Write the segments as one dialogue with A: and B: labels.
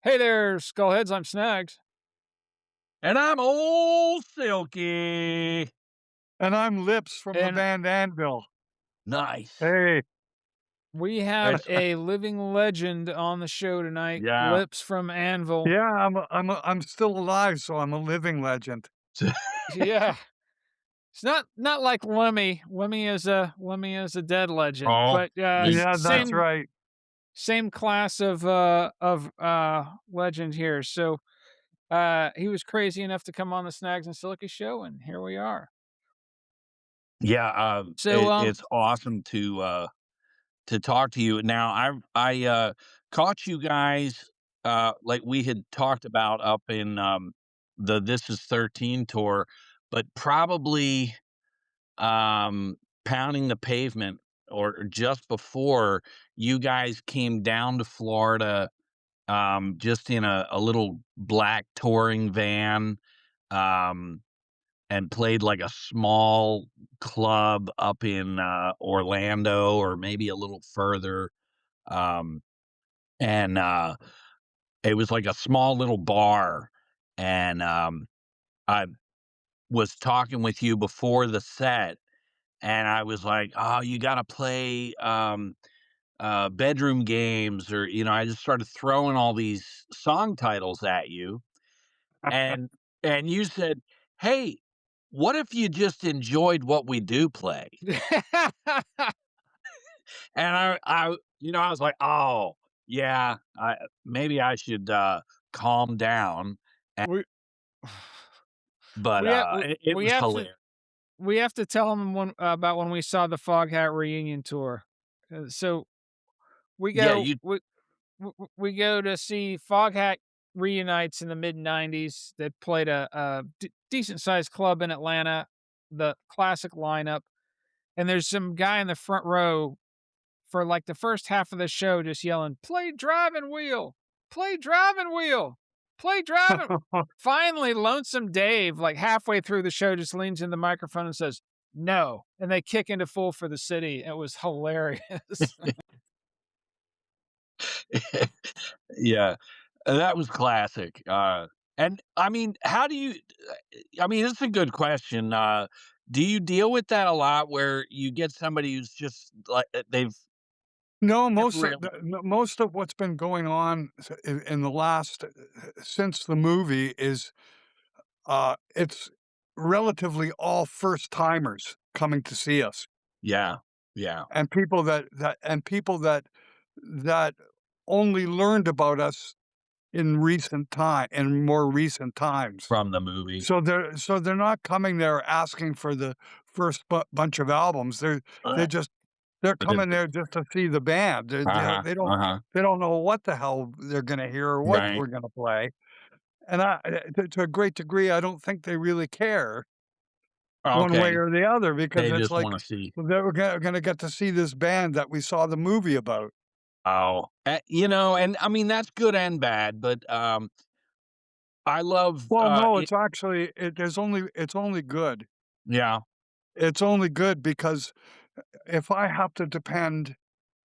A: Hey there, Skullheads. I'm Snags.
B: And I'm Old Silky.
C: And I'm Lips from the
A: And
C: band Anvil.
B: Nice.
C: Hey,
A: we have
B: It's
A: a living legend on the show tonight,
B: yeah.
A: Lips from Anvil.
C: yeah, I'm still alive, so I'm a living legend.
A: Yeah. It's not like Lemmy. Lemmy is a dead legend,
B: Oh,
A: but
C: Yeah, that's
A: same
C: right.
A: same class of legend here. So he was crazy enough to come on the Snags and Silky show, and here we are.
B: yeah.
A: So
B: It's awesome to talk to you. Now, I caught you guys like we had talked about up in the This Is 13 tour, but probably pounding the pavement or just before you guys came down to Florida just in a little black touring van, um, and played like a small club up in, Orlando or maybe a little further, um, and, it was like a small little bar, and, I was talking with you before the set, and I was like, "Oh, you gotta play, bedroom games," or, I just started throwing all these song titles at you. And you said, "Hey, what if you just enjoyed what we do play?" And I was like, "Oh, yeah, maybe I should, calm down." And
A: we
B: but,
A: we have
B: it
A: we
B: was
A: have to
B: hilarious.
A: we have to tell them about when we saw the Foghat reunion tour. So we
B: Yeah,
A: go we go to see Foghat reunites in the mid '90s. They played a decent sized club in Atlanta, the classic lineup, and there's some guy in the front row for like the first half of the show just yelling, "Play driving wheel, play driving wheel, play driving." Finally, Lonesome Dave, like halfway through the show, just leans in the microphone and says, "No," and they kick into "Fool for the City." It was hilarious.
B: Yeah, that was classic, and, I mean, how do you I mean, it's a good question, do you deal with that a lot where you get somebody who's just, like, they've
C: No,
B: can't
C: most of
B: really
C: the most of what's been going on in the last since the movie is, it's relatively all first timers coming to see us,
B: Yeah, yeah,
C: and people that only learned about us in more recent times.
B: from the movie.
C: So they're not coming there asking for the first bunch of albums. They
B: Uh,
C: just they're
B: but it
C: coming there just to see the band.
B: Uh-huh,
C: They don't
B: uh-huh,
C: they don't know what the hell they're gonna hear or what
B: right,
C: we're gonna play. And to a great degree, I don't think they really care one way
B: okay,
C: or the other because
B: they
C: it's
B: just
C: like
B: wanna see.
C: they're gonna get to see this band that we saw the movie about.
B: Oh, and I mean, that's good and bad, but, I love,
C: Well, no,
B: it
C: it's actually it's only good.
B: yeah,
C: It's only good because if I have to depend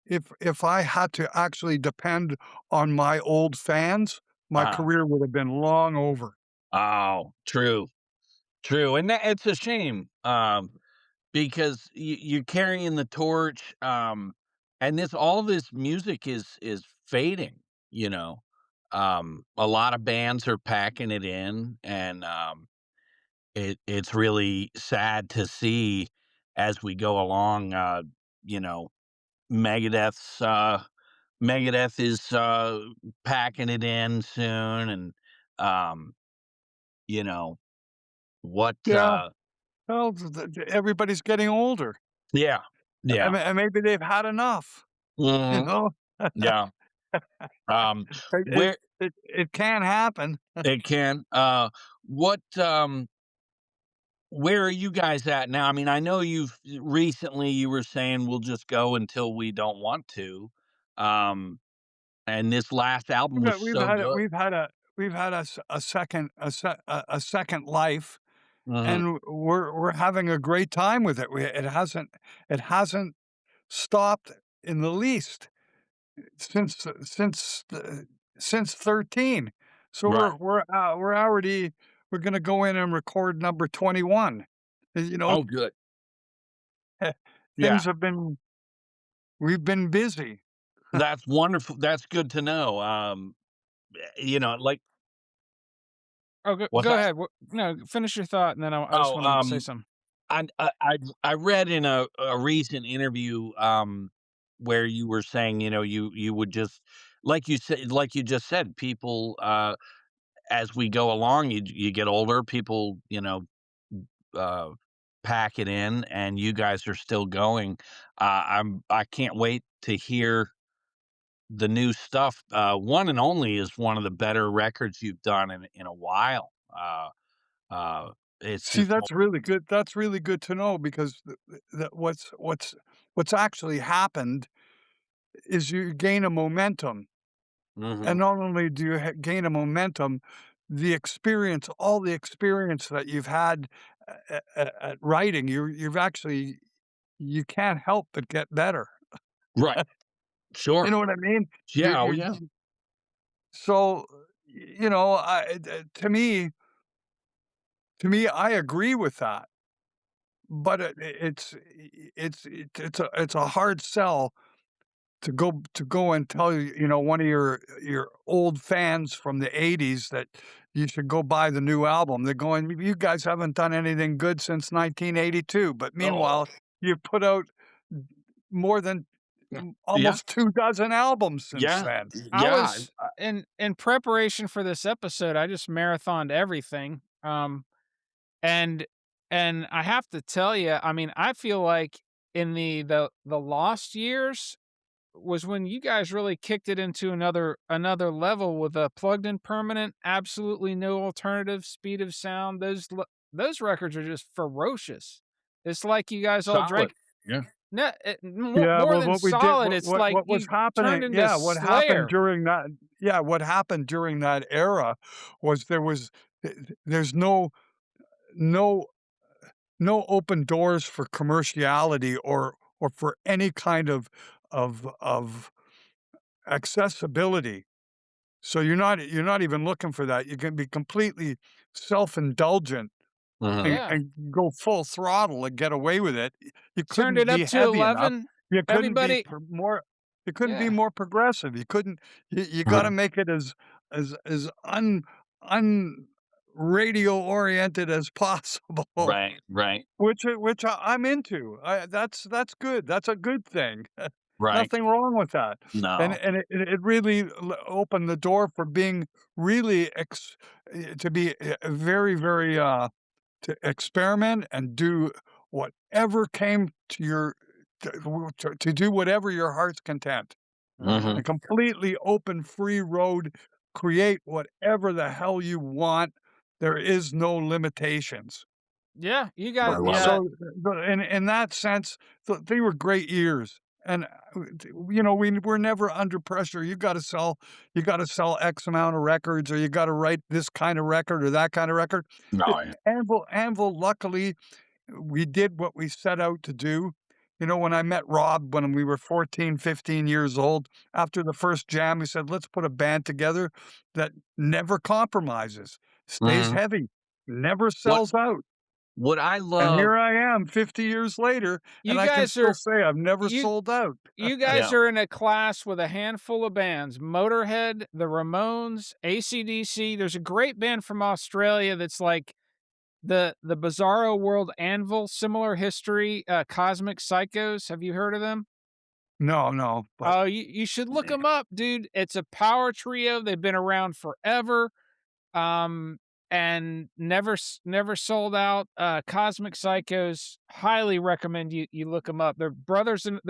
C: if I had to actually depend on my old fans, my
B: uh-huh.
C: career would have been long over.
B: Oh, true, true, and that it's a shame, because you're carrying the torch, and all this music is fading, you know? A lot of bands are packing it in, and, it's really sad to see as we go along, you know, Megadeth's, Megadeth is, packing it in soon, and, um, you know, what,
C: Yeah, well, everybody's getting older,
B: yeah, yeah,
C: and maybe they've had enough, you
B: mhm,
C: know?
B: yeah, um,
C: It it
B: where
C: it can happen.
B: it can, what, where are you guys at now? I mean, I know recently you were saying we'll just go until we don't want to, um, and this last album
C: We've
B: was
C: had we've
B: so
C: had a
B: good.
C: a second life,
B: Mhm,
C: and we're having a great time with it. It hasn't stopped in the least since since 13. So
B: Right.
C: we're already we're gonna go in and record number 21. You know,
B: Oh, good. Yeah.
C: things have been we've been busy.
B: That's wonderful. That's good to know. Like
A: Oh,
B: what's
A: go
B: that?
A: ahead. No, finish your thought, and then I just
B: Oh,
A: wanna say something.
B: I read in a recent interview, where you were saying, you would just like you just said, people, as we go along, you get older, people, uh, pack it in, and you guys are still going. I can't wait to hear the new stuff. One and Only is one of the better records you've done in a while. Uh, it's
C: See,
B: just
C: that's really good. That's really good to know because what's actually happened is you gain a momentum, and
B: Mhm.
C: not only do you gain a momentum, all the experience that you've had at writing, you've actually you can't help but get better.
B: Right.
C: You
B: Sure.
C: know what I mean?
B: Yeah, oh,
C: You're
B: yeah.
C: so you know, I agree with that, but it's a hard sell to go and tell one of your old fans from the '80s that you should go buy the new album. They're going, "You guys haven't done anything good since 1982." But
B: Oh,
C: meanwhile, you've put out more than
B: yeah,
C: almost 2 dozen albums since
B: yeah,
C: then.
A: I
B: yeah,
A: was in preparation for this episode, I just marathoned everything, and I have to tell you, I mean, I feel like in the lost years was when you guys really kicked it into another level with a plugged in permanent, absolutely no alternative speed of sound. Those records are just ferocious. It's like you guys all
B: solid.
A: drank.
B: Yeah.
A: No,
C: Yeah,
A: more
C: well,
A: than
C: what we did
A: solid. It's like
C: what was
A: you turned
C: happening
A: into
C: yeah,
A: Slayer.
C: what happened during that era was there's no no open doors for commerciality or for any kind of accessibility. So you're not even looking for that. You can be completely self-indulgent
B: Mhm.
A: Yeah,
C: and go full throttle and get away with it. You
A: turned
C: couldn't
A: it up
C: be
A: to
C: heavy enough.
A: 11.
C: You couldn't be
A: Everybody,
C: you couldn't be
A: yeah,
C: more progressive. You gotta
B: Right,
C: make it as un radio oriented as possible,
B: right, right,
C: I'm into. That's good. That's a good thing.
B: right.
C: Nothing wrong with that.
B: No.
C: And it really opened the door for being really to be very, very to experiment and do whatever came to your to do whatever your heart's content.
A: uh-huh.
B: Mhm.
C: A completely open, free road, create whatever the hell you want. There is no limitations.
A: Yeah, you
B: I
A: guys,
B: love it.
A: yeah.
C: So, in that sense, they were great years, and, we're never under pressure. You gotta sell X amount of records, or you gotta write this kind of record or that kind of record.
B: No, yeah.
C: Anvil, luckily, we did what we set out to do. When I met Rob when we were 14, 15 years old, after the first jam, he said, "Let's put a band together that never compromises, stays
B: Mhm.
C: heavy, never
B: What
C: sells out."
B: what I
C: And
B: love
C: here I am 50 years later, and
A: You
C: I can
A: guys
C: still
A: are
C: say I've never
A: you
C: sold out.
A: you guys
B: yeah.
A: are in a class with a handful of bands: Motorhead, the Ramones, AC/DC. There's a great band from Australia that's like the Bizarro World Anvil, similar history, Cosmic Psychos. Have you heard of them?
C: No, no, but
A: Oh, you should look them up, dude. It's a power trio. They've been around forever, um, and never sold out. Cosmic Psychos, highly recommend you look them up. They're brothers, and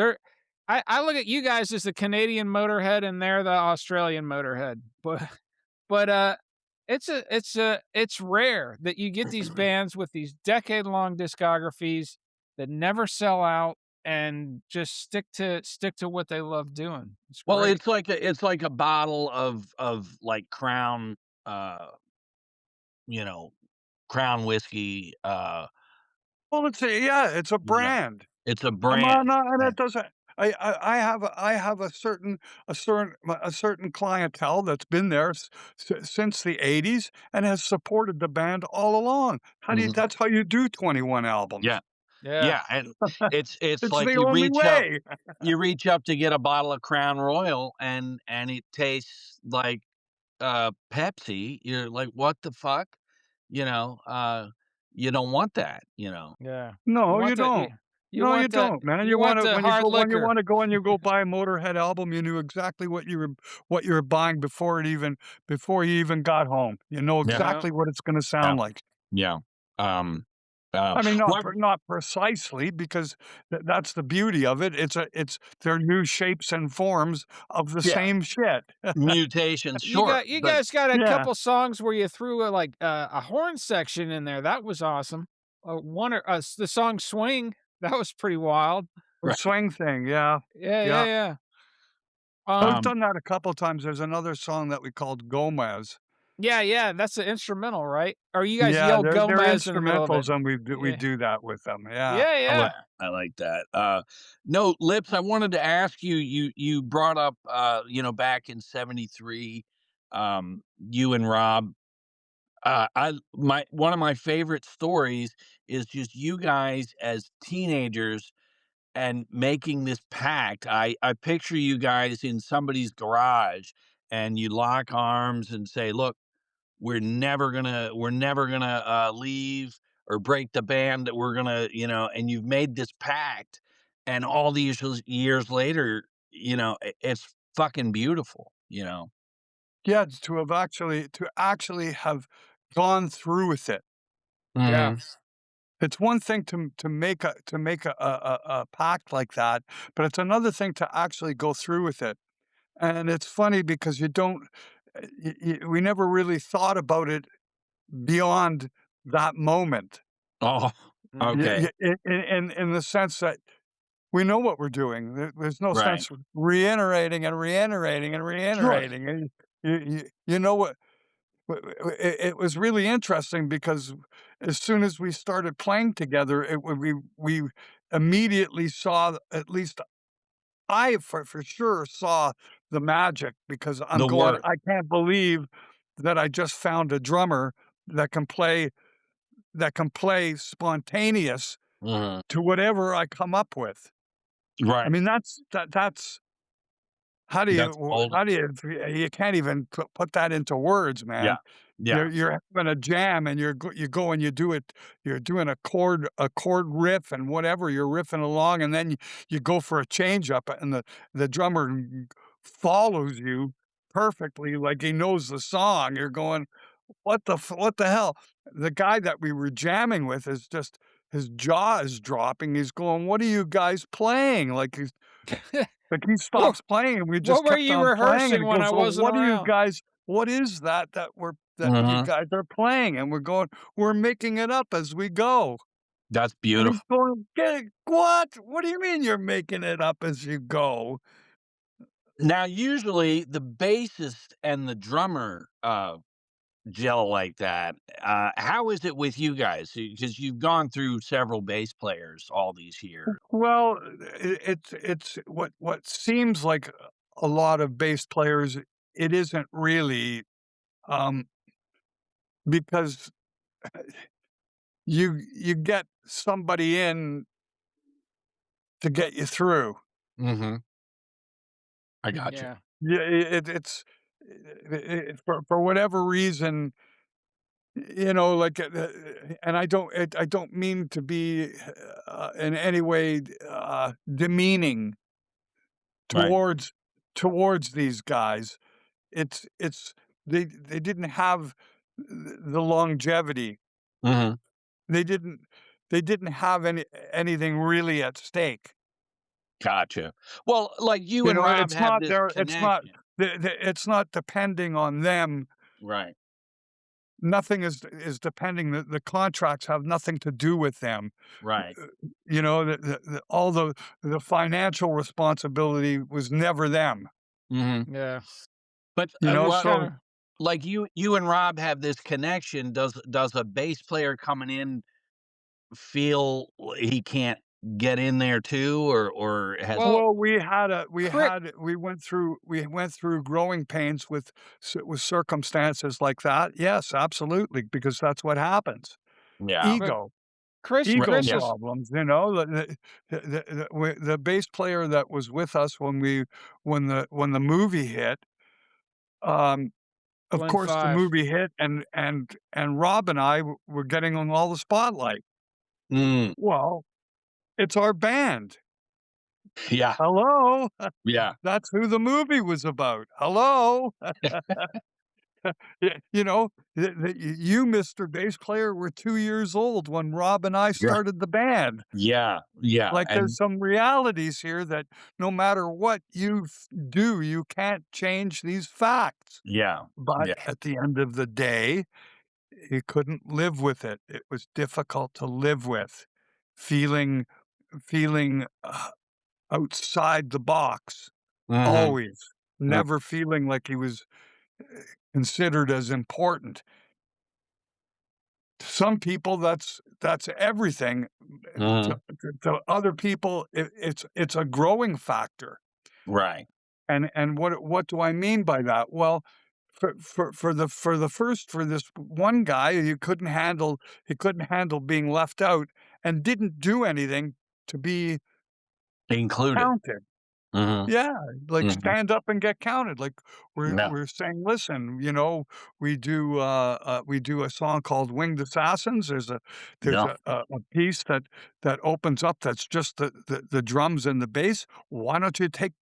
A: I look at you guys as the Canadian Motorhead, and they're the Australian Motorhead. But it's rare that you get these bands with these decade-long discographies that never sell out and just stick to what they love doing. It's
B: Well,
A: great.
B: it's like a bottle of, like, Crown, uh, you know, Crown whiskey,
C: well, it's a yeah, it's a
B: you know,
C: brand.
B: it's a
C: I'm
B: brand.
C: not and
B: Eh,
C: it doesn't I have a certain clientele that's been there since the '80s and has supported the band all along. How do you
B: Mhm.
C: That's how you do 21 albums.
B: Yeah.
A: Yeah.
B: Yeah, and it's
C: It's
B: like
C: the only way.
B: you reach up to get a bottle of Crown Royal and it tastes like, Pepsi. You're like, "What the fuck?" You know, you don't want that, you know?
A: Yeah. You
C: No, you
A: want the
C: don't.
A: you
C: No, you
A: want the
C: don't, man.
A: you want the hard
C: When you
A: liquor.
C: wanna go and you go buy a Motorhead album, you knew exactly what you were buying before you even got home. You know
B: Yeah,
A: Yeah.
C: exactly what it's gonna
B: yeah,
C: sound like.
B: yeah. Um,
C: I mean,
B: what
C: not precisely because that's the beauty of it. It's they're new shapes and forms of the
B: Yeah,
C: same shit.
B: mutations, sure,
A: You
B: but
A: guys got a
C: Yeah,
A: couple songs where you threw a horn section in there. That was awesome. One or the song "Swing." That was pretty wild.
C: the
B: right,
C: swing thing, yeah,
A: Yeah, yeah,
C: yeah.
A: yeah.
C: I've
A: Um,
B: um,
C: done that a couple times. There's another song that we called Gomez.
A: yeah, yeah. That's the instrumental, right? Or you guys
C: Yeah,
A: yell
C: they're
A: Gomez in the middle of it.
C: instrumentals, and we
A: Yeah,
C: do that with them, yeah.
A: yeah, yeah.
B: I like that. No, Lips, I wanted to ask you, you brought up, back in '73, you and Rob, I my one of my favorite stories is just you guys as teenagers and making this pact. I picture you guys in somebody's garage and you lock arms and say, "Look, we're never gonna leave or break the band. That we're gonna," and you've made this pact, and all these years later, it's fucking beautiful, you know.
C: Yeah, to actually have gone through with it.
A: Yeah.
B: Hmm.
C: It's one thing to make a pact like that, but it's another thing to actually go through with it. And it's funny because you don't we never really thought about it beyond that moment.
B: Oh,
A: Mhm.
B: okay,
C: In the sense that we know what we're doing. There's no
B: right.
C: sense reiterating and reiterating and
B: Sure.
C: reiterating. And you know what? It was really interesting because as soon as we started playing together, we immediately saw, at least I for sure saw the magic because I'm
B: The
C: going,
B: work.
C: I can't believe that I just found a drummer that can play spontaneous
B: Mhm.
C: to whatever I come up with. I
B: Right.
C: mean, that's
B: That's golden.
C: how do you can't even put that into words,
B: Yeah.
C: man.
B: Yeah.
C: You're having a jam and you go and you do it. You're doing a chord riff and whatever, you're riffing along, and then you go for a change up, and the drummer follows you perfectly like he knows the song. You're going, what the hell? The guy that we were jamming with is just his jaw is dropping. He's going, "What are you guys playing?" Like he
A: What
C: stops playing and we just
A: what were
C: kept
A: you
C: on playing, and
A: rehearsing
C: he
A: when
C: goes,
A: I
C: "Well,
A: wasn't around?
C: what is that you
B: Mhm.
C: guys are playing?" And we're going, "We're making it up as we go."
B: That's
C: And he's
B: beautiful.
C: going, What? What do you mean you're making it up as you go?"
B: Now, usually the bassist and the drummer, gel like that. How is it with you guys? Because you've gone through several bass players all these years.
C: Well, it's what seems like a lot of bass players, it isn't really, um, because you get somebody in to get you through.
B: Mhm. I got you.
A: Yeah.
C: Yeah, for whatever reason, like, and I don't mean to be, in any way, demeaning
B: Right.
C: towards these guys. It's they didn't have the longevity.
B: Mhm.
C: They didn't they didn't have anything really at stake.
B: Gotcha. Well, like you and Rob have this connection.
C: It's not depending on them.
B: Right.
C: Nothing is depending, the contracts have nothing to do with them.
B: Right.
C: All the financial responsibility was never them,
B: Mhm.
A: Yeah.
B: But,
A: It's
B: what
C: so
A: kinda
B: like you and Rob have this connection. Does a bass player coming in feel he can't get in there too, or has
A: Well,
C: Well,
A: Chris
C: we went through growing pains with circumstances like that. Yes, absolutely, because that's what happens.
B: yeah,
A: but
C: Ego. Ego
A: Chris
B: yeah,
A: is
C: problems, you know, the bass player that was with us when the movie hit, um, of
A: Glen
C: course, the
A: 5.
C: movie hit and Rob and I were getting on all the spotlight.
B: mm,
C: Well, it's our band.
B: yeah,
C: Hello?
B: yeah,
C: That's who the movie was about. Hello? You know, you, Mr. Bass Player, were 2 years old when Rob and I
B: right,
C: started the band.
B: yeah, yeah,
C: Like, there's
B: and
C: some realities here that no matter what you do, you can't change these facts.
B: yeah,
C: But
B: yeah,
C: at the end of the day, he couldn't live with it. It was difficult to live with, feeling feeling outside the box,
B: mhm,
C: always,
B: mm,
C: never feeling like he was considered as important. To some people, that's everything.
B: mhm,
C: To other people, it's a growing factor.
B: right,
C: And what do I mean by that? Well, for this one guy, he couldn't handle being left out and didn't do anything to be
B: included,
C: counted.
B: mhm,
C: Yeah, like,
B: mhm,
C: stand up and get counted, like,
B: yeah,
C: we're saying, "Listen, you know, we do a song called Winged Assassins." There's
B: yeah,
C: a piece that opens up that's just the drums and the bass. Why don't you take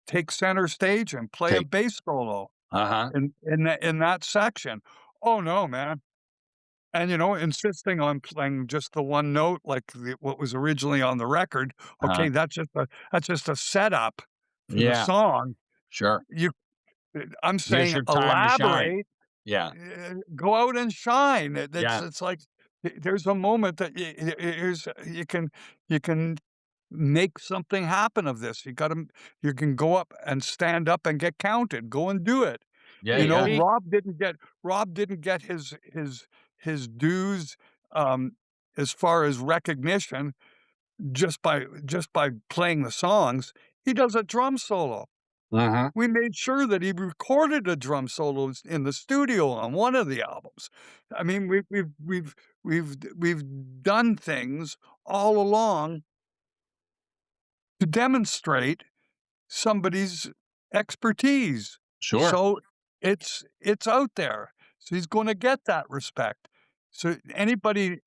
C: take center stage and play a
B: take,
C: bass solo
B: uh-huh,
C: in that section? "Oh, no, man." And, you know, insisting on playing just the one note like what was originally on the record.
B: uh-huh,
C: Okay, that's just a setup for the
B: yeah,
C: song.
B: sure,
C: You I'm
B: here's
C: saying
B: your time to shine,
C: elaborate,
B: yeah,
C: go out and shine.
B: yeah,
C: It's like there's a moment that you can make something happen of this. You can go up and stand up and get counted. Go and do it.
B: yeah,
C: You know,
B: yeah,
A: Speak
C: Rob didn't get his dues, um, as far as recognition just by playing the songs. He does a drum solo.
B: mhm,
C: We made sure that he recorded a drum solos in the studio on one of the albums. I mean, we've done things all along to demonstrate somebody's expertise.
B: sure,
C: So it's out there. So he's gonna get that respect. So anybody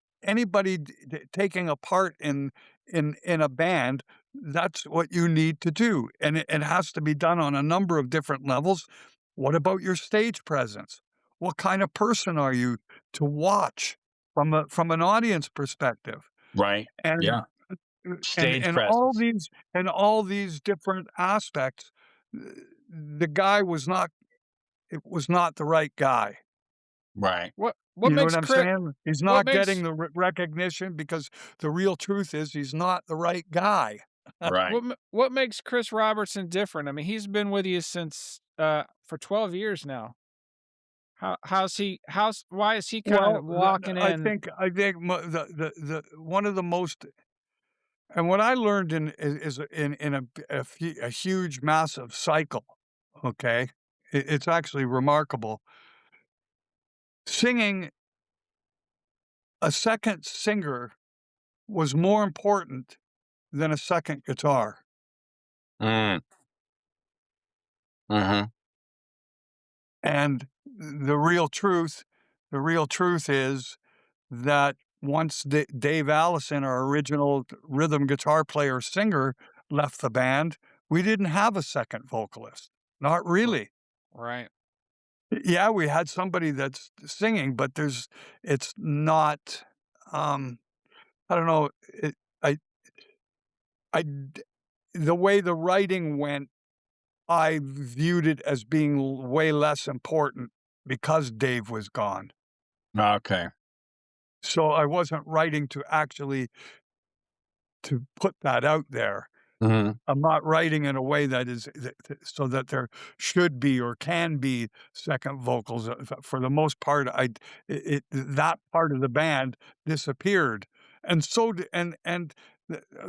C: taking a part in a band, that's what you need to do, and it has to be done on a number of different levels. What about your stage presence? What kind of person are you to watch from an audience perspective?
B: right,
C: And
B: yeah, stage presence,
C: and all these different aspects, the guy was not it was not the right guy.
B: right,
A: what
C: You know what
A: makes
C: I'm
A: Chris
C: saying? He's
A: what
C: not getting
A: makes
C: the recognition because the real truth is he's not the right guy.
B: right.
A: what makes Chris Robertson different? I mean, he's been with you since for 12 years now. How's why is he kind
C: Well,
A: of walking in?
C: I think the one of the most and what I learned is in a huge massive cycle, okay? It's actually remarkable. Singing a second singer was more important than a second guitar.
B: Mm, mhm,
C: And the real truth is that once Dave Allison, our original rhythm guitar player singer, left the band, we didn't have a second vocalist. Not
A: R
C: really.
A: right.
C: Yeah, we had somebody that's singing, but it's not, um, I don't know, I, I, d- the way the writing went, I viewed it as being way less important because Dave was gone.
B: okay,
C: So I wasn't writing to actually to put that out there.
B: mhm,
C: I'm not writing in a way that is so that there should be or can be second vocals. For the most part, that part of the band disappeared, and so d and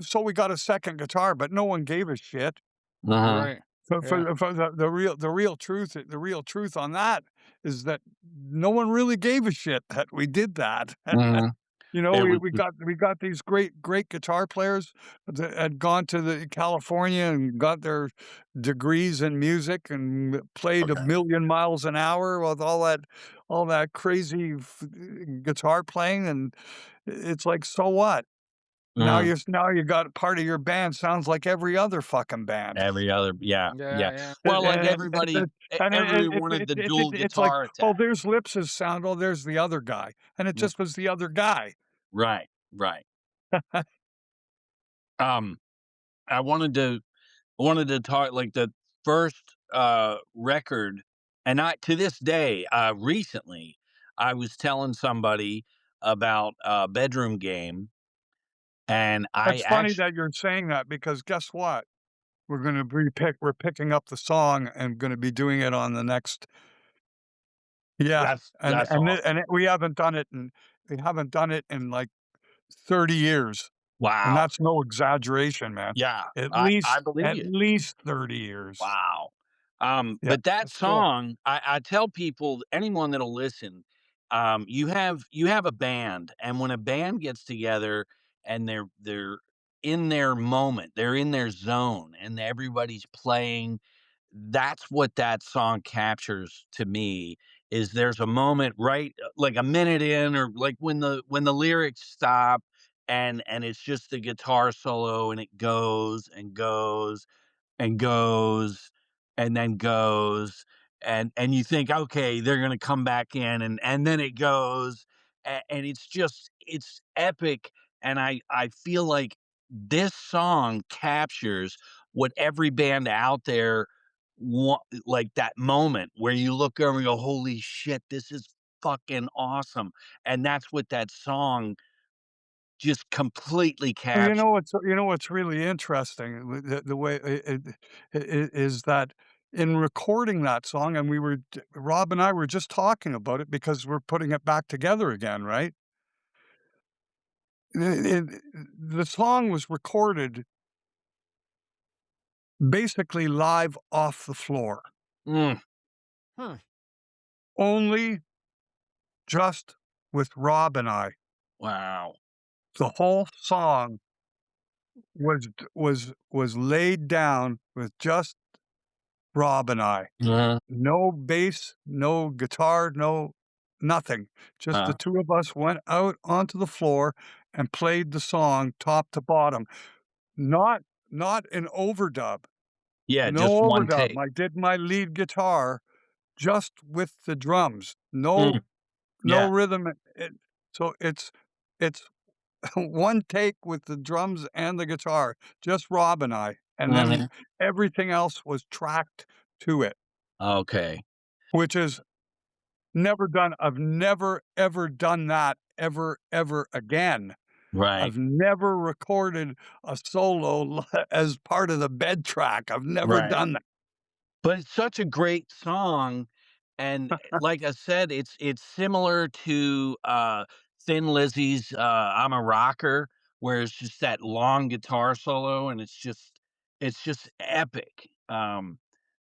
C: So we got a second guitar, but no one gave a shit.
B: Uh-huh.
A: Right. Yeah.
C: For the real truth on that is that no one really gave a shit that we did that.
B: Mhm.
C: You know,
B: It
C: we
B: was
C: we
B: just
C: got we got these great guitar players that had gone to the California and got their degrees in music and played a
B: okay.
C: million miles an hour with all that crazy guitar playing, and it's like, so what?
B: Mhm.
C: Now you got part of your band sounds like every other fucking band.
B: Every other yeah,
A: Yeah,
B: yeah.
A: yeah.
B: Well, like
C: And
B: everybody
C: and
B: everybody wanted the dual
C: it's like,
B: guitar
C: "Oh,
B: attack.
C: there's Lips's sound. Oh, there's the other guy." And it
B: Mm,
C: just was the other guy.
B: right, right. Um, I wanted to talk like the first, record and I to this day, recently, I was telling somebody about a bedroom game, and I
C: It's funny
B: actually
C: that you're saying that because guess what? We're picking up the song and gonna be doing it on the next. Yeah,
B: that's awesome.
C: we haven't done it in, like, 30 years, and
B: Wow.
C: that's no exaggeration, man.
B: Yeah,
C: At
B: I
C: least
B: believe
C: at
B: you.
C: least 30 years.
B: Wow.
C: Yeah,
B: But that
C: so
B: song, I tell people, anyone that'll listen, you have a band, and when a band gets together and they're in their moment, they're in their zone, and everybody's playing, that's what that song captures to me, is there's a moment right like a minute in or like when the lyrics stop and it's just the guitar solo and it goes and goes and goes and then goes and you think okay they're going to come back in and then it goes and it's just it's epic and I feel like this song captures what every band out there want, like that moment where you look over and go holy shit this is fucking awesome and that's what that song just completely
C: Well,
B: captures.
C: you know what's really interesting with the way is that in recording that song, and Rob and I were just talking about it because we're putting it back together again, right? The song was recorded basically live off the floor,
B: Mm,
A: Huh.
C: only just with Rob and I.
B: wow.
C: The whole song was laid down with just Rob and I.
B: Uh,
C: No bass, no guitar, no nothing. Just the
B: uh,
C: 2 of us went out onto the floor and played the song top to bottom. Not not an overdub,
B: yeah
C: no
B: just one
C: overdub.
B: take.
C: I did my lead guitar just with the drums.
B: Mm,
C: No
B: yeah.
C: rhythm. So it's one take with the drums and the guitar, just Rob and I, and then
B: Mhm.
C: everything else was tracked to it,
B: Okay.
C: which is never done. I've never ever done that ever again.
B: Right.
C: I've never recorded a solo as part of the bed track. I've never
B: Right.
C: done that.
B: But it's such a great song, and, like I said, it's similar to, Thin Lizzy's, "I'm a Rocker," where it's just that long guitar solo, and it's just epic,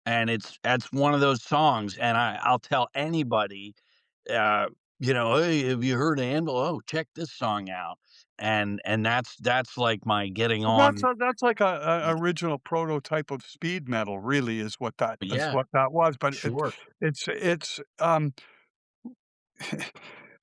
B: and it's one of those songs, and I'll tell anybody, uh, "Hey, have you heard Anvil? Oh, check this song out." And that's like my getting on.
C: That's like a original prototype of speed metal, really, is
B: Yeah,
C: what that was. But
B: sure.
C: it's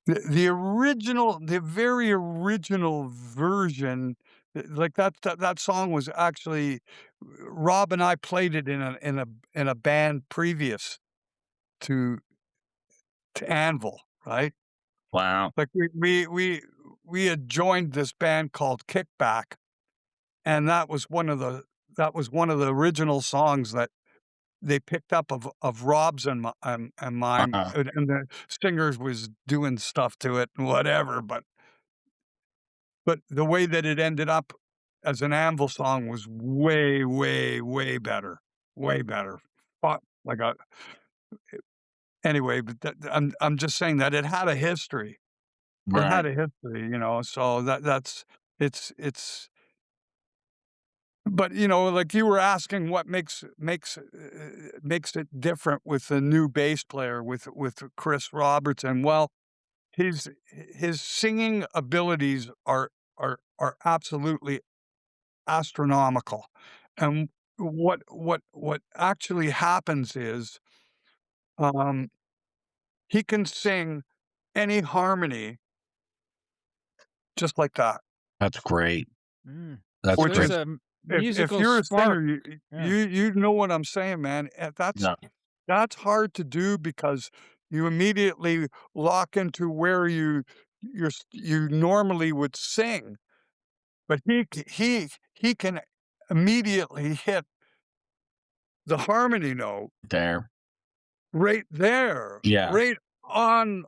C: the very original version, like that song was actually Rob and I played it in a band previous to Anvil, right?
B: Wow.
C: Like we had joined this band called Kickback, and that was one of the original songs that they picked up of Rob's and mine,
B: Uh-huh.
C: and the singer was doing stuff to it and whatever, but the way that it ended up as an Anvil song was way, way, way better. Like a anyway, but I'm just saying that it had a history. It had
B: Right.
C: a history, so that's it's But, like you were asking what makes it different with the new bass player with Chris Robertson. Well, his singing abilities are absolutely astronomical. And what actually happens is, um, he can sing any harmony just like that,
B: That's great.
A: Mm.
B: That's
A: So
C: which
A: there's
B: great.
C: is
A: a
C: if
A: musical
C: you're a
A: spark.
C: singer,
A: Yeah.
C: you know what I'm saying, man.
B: Yeah.
C: That's hard to do because you immediately lock into where you normally would sing, but he can immediately hit the harmony note
B: There.
C: right there,
B: Yeah.
C: right on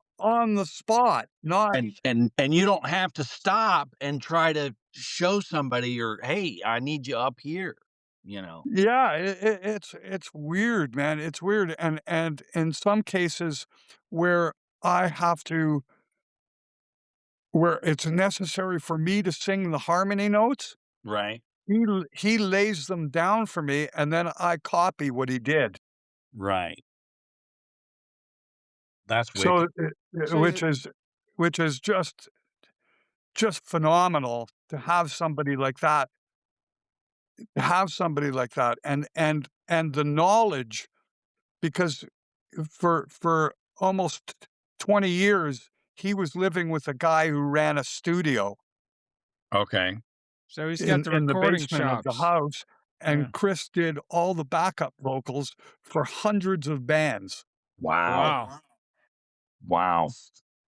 C: the spot, not
B: And you don't have to stop and try to show somebody or, "Hey, I need you up here," you know?
C: yeah, it's weird, man, it's weird, and in some cases where I have to where it's necessary for me to sing the harmony notes,
B: Right.
C: he lays them down for me, and then I copy what he did.
B: Right. That's
C: So,
B: wicked.
A: So
C: which is just phenomenal to have somebody like that and the knowledge because for almost 20 years, he was living with a guy who ran a studio
B: Okay.
A: so he's got the
C: in the
A: recording
C: basement of the
A: chops.
C: house,
A: Yeah.
C: and Chris did all the backup vocals for hundreds of bands.
B: Wow.
A: Wow.
B: Wow.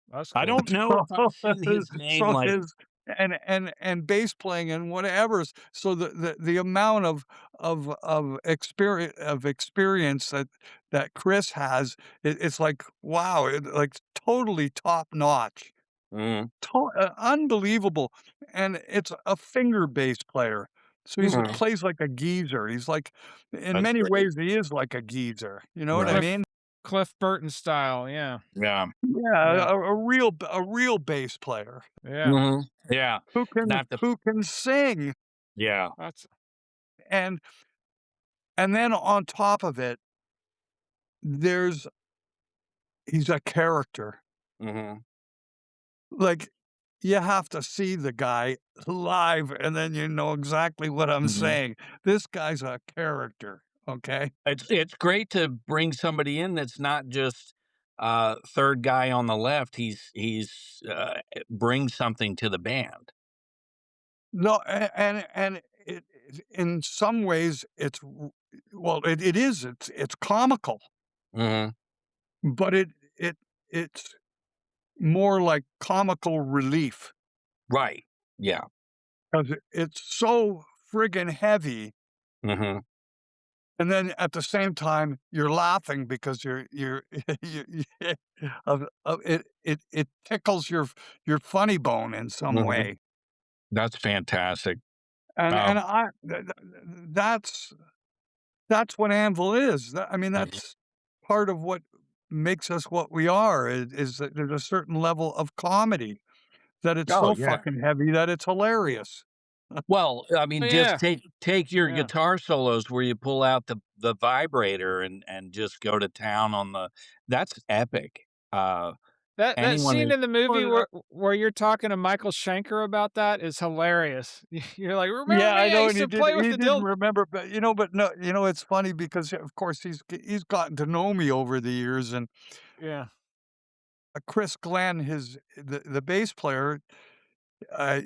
A: That's
B: I
A: cool.
B: don't know if I've seen his name,
C: So
B: like
C: his and bass playing and whatever. So the amount of experience that Chris has, it's like, wow, like totally top notch.
B: Mhm.
C: Unbelievable, and it's a finger bass player, so he
B: Mhm.
C: plays like a geezer. He's like in
B: That's
C: many
B: great.
C: ways, he is like a geezer, you know what I
B: Right.
A: Cliff
C: mean?
A: Cliff Burton style, yeah.
B: Yeah.
C: Yeah,
A: Yeah.
C: a real bass player
A: Yeah.
B: Mhm. Yeah.
C: who can
B: Not the
C: who can sing,
B: Yeah.
A: That's
C: and then on top of it, there's he's a character.
B: Mhm.
C: Like, you have to see the guy live, and then you know exactly what I'm
B: Mhm.
C: saying. This guy's a character, okay?
B: It's great to bring somebody in that's not just, third guy on the left. Brings something to the band.
C: No, and in some ways, well, it is, it's comical,
B: Mhm.
C: but it's more like comical relief
B: Right. Yeah.
C: 'cause it's so friggin' heavy,
B: Mhm.
C: and then at the same time, you're laughing because you're you it tickles your funny bone in some
B: Mhm.
C: way,
B: That's fantastic.
C: and
B: Um
C: I that's that's what Anvil is. I mean,
B: Mhm.
C: that's part of what makes us what we are is that there's a certain level of comedy, that it's
B: Oh,
C: so
B: yeah.
C: fucking heavy that it's hilarious.
B: Well, I
A: oh,
B: mean, just
A: yeah.
B: take your
A: Yeah.
B: guitar solos where you pull out the vibrator and just go to town on the that's epic.
A: That
B: Anyone
A: scene
B: who
A: in the movie
C: Well,
A: where you're talking to Michael Schenker about that is hilarious. You're like, "Remember
C: yeah, I
A: me? I
C: know,
A: used
C: and
A: to play with
C: he
A: the
C: didn't
A: dill."
C: remember, but, no, it's funny because, of course, he's gotten to know me over the years, and,
A: Yeah.
C: Chris Glenn, the bass player,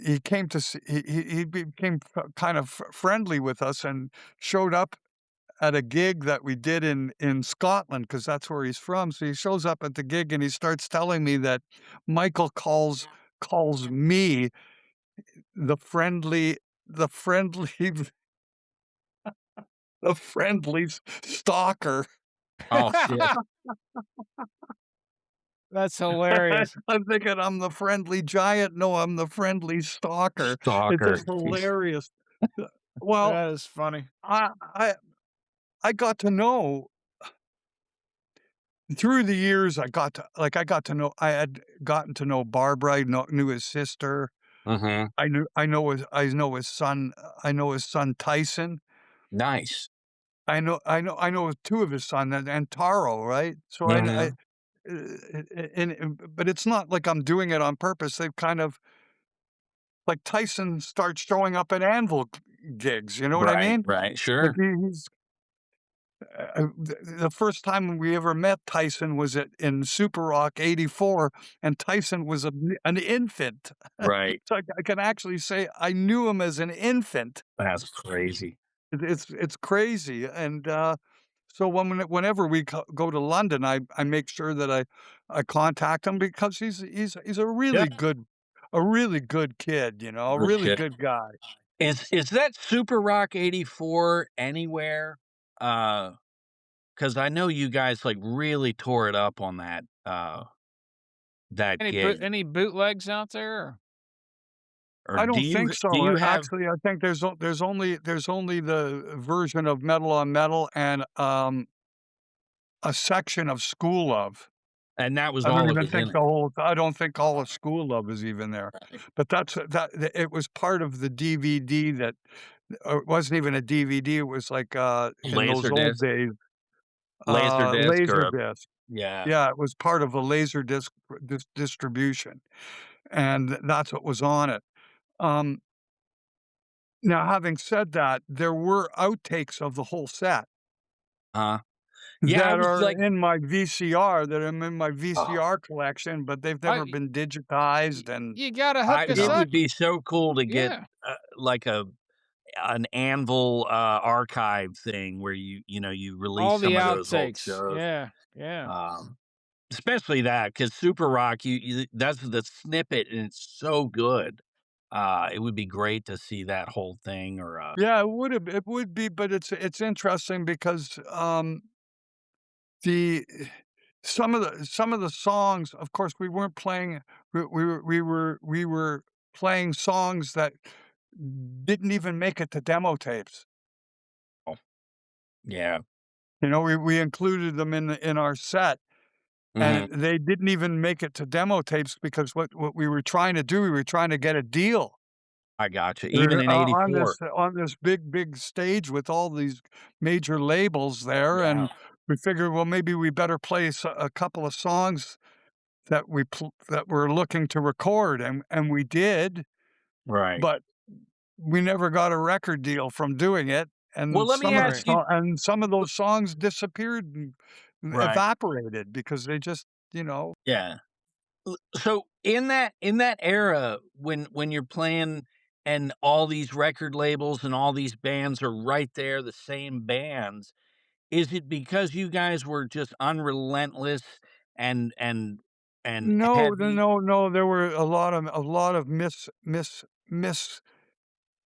C: he came to see he became kind of friendly with us and showed up at a gig that we did in Scotland because that's where he's from. So he shows up at the gig and he starts telling me that Michael calls me the friendly the friendly the friendly stalker.
B: Oh, shit.
A: That's hilarious.
C: I'm thinking I'm the friendly giant. No, I'm the friendly stalker. It's
B: Stalker.
C: just
B: Jeez.
C: hilarious. Well,
A: That is funny.
C: I I I got to know through the years, I got to know I had gotten to know Barbara, knew his sister.
B: Mhm.
C: I know his son Tyson.
B: Nice.
C: I know 2 of his son and Taro, right? So
B: Mhm.
C: but it's not like I'm doing it on purpose. They've kind of like Tyson starts showing up at Anvil gigs, you know what I
B: Right,
C: mean?
B: right,
C: Like
B: sure.
C: he's the first time we ever met Tyson was in Super Rock '84, and Tyson was an infant.
B: Right.
C: So I can actually say I knew him as an infant.
B: That's crazy.
C: It's crazy, and, so whenever we go to London, I make sure that I contact him because he's
B: Yeah.
C: a really good kid, you know, a
B: Good
C: really
B: shit.
C: good guy.
B: Is that Super Rock '84 anywhere? Because I know you guys, like, really tore it up on that gig.
A: Any bootlegs out there?
B: Or
C: I don't think
B: do
C: so,
B: you have
C: actually, I think there's only the version of Metal on Metal and, a section of School Love.
B: and that was all that was in it?
C: I don't think all of School Love is even there,
B: Right.
C: but it was part of the DVD that or it wasn't even a DVD, it was like, in those old
B: Laserdisc
C: days,
B: Laserdisc or a
C: Laserdisc.
B: yeah.
C: Yeah, it was part of a Laserdisc distribution, and that's what was on it. Um, Now having said that, there were outtakes of the whole set
B: uh Yeah, I
C: that
B: was
C: are
B: like
C: in my VCR, that I'm in my
B: oh,
C: VCR collection, but they've never
A: I
C: been digitized and,
A: You gotta hook
B: I
C: you
A: us
B: it
C: know
A: up.
B: would be so cool to get,
A: Yeah,
B: like an Anvil, archive thing where you release
A: all the
B: some of those old
A: outtakes.
B: shows,
A: Yeah, yeah.
B: um, especially that because Super Rock, you that's the snippet, and it's so good. It would be great to see that whole thing or,
C: Yeah, it would be, but it's interesting because, the some of the songs, of course, we weren't playing we were playing songs that didn't even make it to demo tapes.
B: oh, yeah.
C: You know, we included them in our set, and
B: Mhm.
C: they didn't even make it to demo tapes because what we were trying to do, we were trying to get a deal.
B: I gotcha, even in '84.
C: On this big stage with all these major labels there,
B: Yeah,
C: and we figured, well, maybe we better play a couple of songs that we're looking to record, and we did,
B: right.
C: but we never got a record deal from doing it,
B: Well, let me ask
A: Right.
B: you
C: and some of those songs disappeared and
B: right,
C: evaporated because they just, you know.
B: yeah. So in that era when you're playing and all these record labels and all these bands are right there, the same bands, is it because you guys were just unrelentless and and and heavy?
C: No, there were a lot of mishits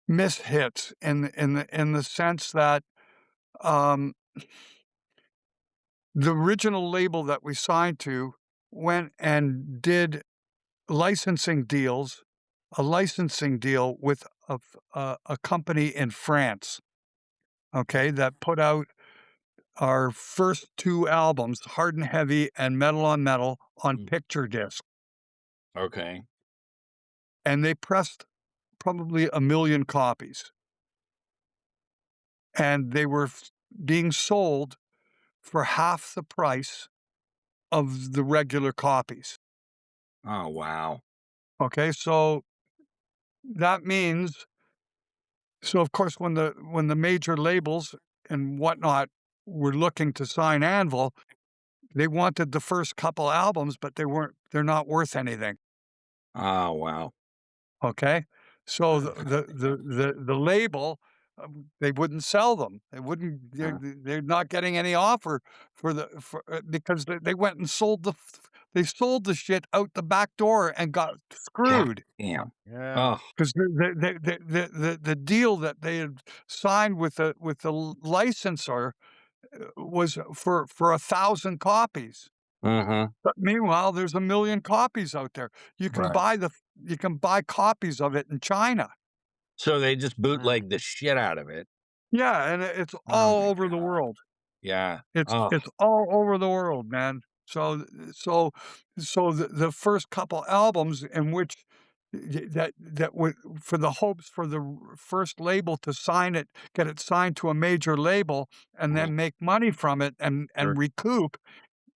C: in the sense that, um, the original label that we signed to went and did licensing deals a licensing deal with a company in France, okay, that put out our first 2 albums, Hard and Heavy and Metal on Metal, on
B: Mm,
C: picture disc,
B: okay.
C: and they pressed probably 1,000,000 copies, and they were being sold for half the price of the regular copies,
B: Oh, wow.
C: okay, so that means of course, when the major labels and whatnot were looking to sign Anvil, they wanted the first couple albums, but they're not worth anything,
B: Oh, wow.
C: okay? So the label, they wouldn't sell them. They wouldn't
B: Uh,
C: they're not getting any offer because they went and they sold the shit out the back door and got
B: God
C: screwed.
B: damn.
A: Yeah.
B: Oh,
C: 'Cause the deal that they had signed with the licensor, was for 1,000 copies.
B: mhm,
C: But meanwhile, there's 1,000,000 copies out there.
B: right.
C: You can buy copies of it in China.
B: So they just
A: Mm.
B: bootlegged the shit out of it.
C: Yeah, and it's
B: Oh
C: all
B: my
C: over the
B: god.
C: world.
B: Yeah. Oh,
C: It's all over the world, man. So so the first couple albums in which that would for the hopes for the first label to sign it, get it signed to a major label, and
B: Right.
C: then make money from it
B: Sure.
C: and recoup,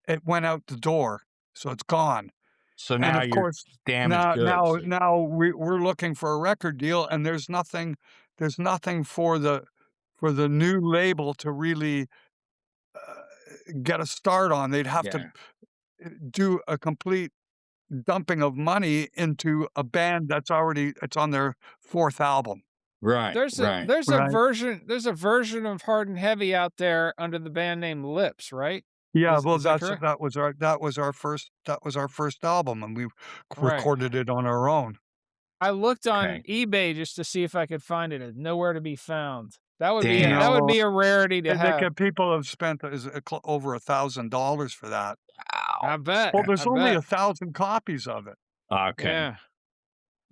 C: it went out the door, so it's gone.
B: So
C: And
B: now
C: of
B: you're
C: course,
B: damaged goods.
C: now we're looking for a record deal, and there's nothing for the new label to really, uh, get a start on. They'd have to,
B: Yeah.
C: do a complete dumping of money into a band that's already it's on their 4th album,
B: Right, right.
C: right?
A: There's a version of Hard and Heavy out there under the band name Lips, right?
C: Yeah, well,
A: Is that correct?
C: that was our first album, and we
A: Right.
C: recorded it on our own.
A: I looked on
B: Okay.
A: eBay just to see if I could find it, and nowhere to be found. That
B: Damn.
A: would
C: No,
A: be a rarity to
C: they
A: have.
C: get people have spent over $1,000 for that.
B: Wow.
A: I bet,
C: Well,
A: I
C: there's only
A: bet.
C: 1,000 copies of it.
B: Okay.
A: Yeah,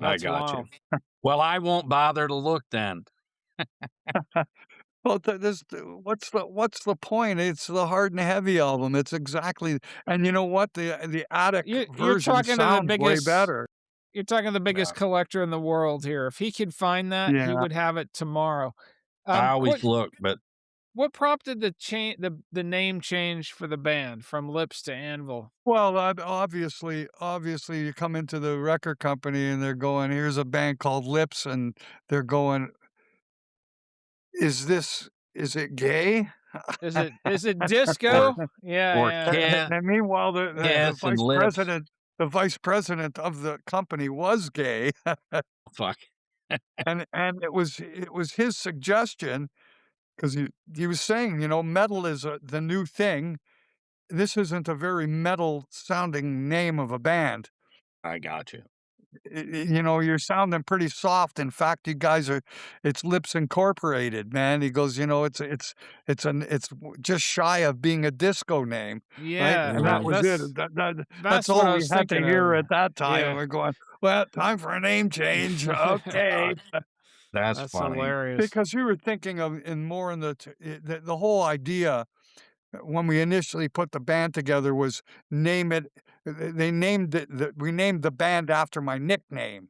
B: I
A: that's
B: got you.
A: wild.
B: Well, I won't bother to look then.
C: Well, what's the point? It's the Hard and Heavy album. It's exactly and you know what? The Attic
A: You're
C: version
A: talking to the
C: sounds way
A: biggest
C: better.
A: you're talking to the
B: Yeah.
A: biggest collector in the world here. If he could find that, he
C: Yeah.
A: would have it tomorrow.
B: I
A: What
B: always look, but
A: what prompted the name change for the band from Lips to Anvil?
C: Well, obviously, you come into the record company and they're going, "Here's a band called Lips," and they're going, is it gay?"
A: Is it
B: or
A: disco? Yeah,
B: or
A: yeah.
B: Kiss,
C: And meanwhile, the
B: Kiss and Lips.
C: the vice president of the company was gay,
B: Fuck.
C: and it was his suggestion 'cause he was saying, you know, "Metal is, the new thing. This isn't a very metal sounding name of a band.
B: I got you.
C: You know, you're sounding pretty soft. In fact, you guys are it's Lips Incorporated, man." He goes, "You know, it's just shy of being a disco name, right?"
A: Yeah,
C: And that
B: Right.
C: was it. That's
A: that's what
C: all
A: I
C: we
A: was
C: had to
A: thinking
C: hear
A: of.
C: at that time.
A: Yeah.
C: We're going, "Well, time for a name change. Okay."
B: That's
A: That's
B: funny.
A: hilarious.
C: Because we were thinking of in more in the whole idea when we initially put the band together was name it they named it we named the band after my nickname.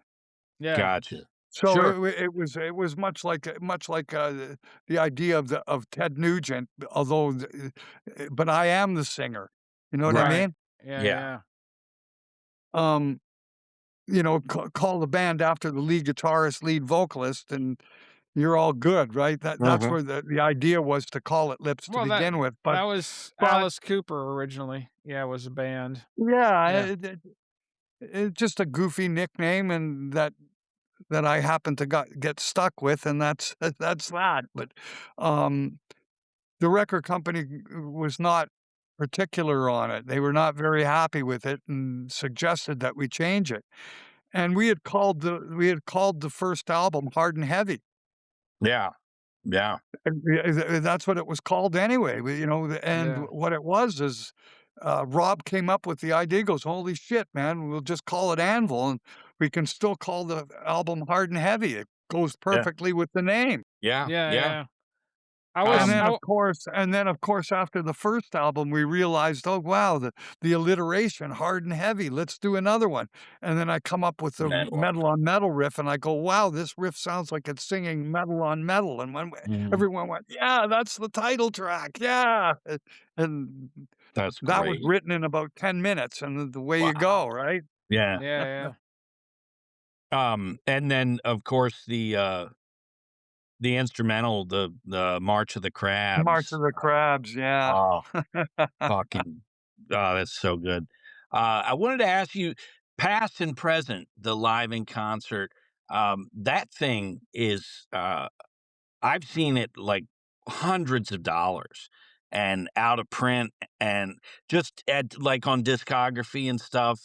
A: Yeah.
B: Gotcha.
C: So
B: Sure.
C: it was much like, the idea of Ted Nugent, although but I am the singer, you know what I
B: Right.
A: Right.
C: mean?
A: Yeah,
B: Yeah.
A: yeah.
C: Um, you know, call the band after the lead guitarist, lead vocalist, and you're all good, right? That's
B: Mhm.
C: where the idea was to call it Lips to
A: Well, that
C: begin with,
A: that was
C: but
A: Alice Cooper originally. Yeah, was a band.
C: yeah,
A: Yeah.
C: it's just a goofy nickname, and that I happen to get stuck with, and that's that's that. But um, the record company was not particular on it. They were not very happy with it and suggested that we change it. And we had called the first album Hard and Heavy.
B: Yeah. Yeah.
C: That's what it was called anyway. You know, and
A: Yeah.
C: what it was is Rob came up with the idea. He goes, "Holy shit, man! We'll just call it Anvil, and we can still call the album Hard and Heavy. It goes
B: Yeah.
C: perfectly with the name."
B: Yeah.
A: Yeah,
B: Yeah.
A: yeah. I was I w
C: And then of course, after the first album, we realized, "Oh, wow, the alliteration, hard and heavy, let's do another one." And then I come up with the
B: Metal on
C: metal on metal riff, and I go, "Wow, this riff sounds like it's singing metal on metal." And
B: Mhm.
C: everyone went, "Yeah, that's the title track, yeah." And
B: That's
C: that was
B: great.
C: written in about 10 minutes, and the way you go,
B: Wow.
C: right?
B: Yeah.
A: Yeah, yeah.
B: And then, of course, the instrumental, the March of the
C: March of
B: Crabs.
C: the Crabs, yeah.
B: Oh, fucking oh, that's so good. I wanted to ask you, past and present, the live in concert, that thing is, I've seen it, like, hundreds of dollars and out of print and just at like, on discography and stuff,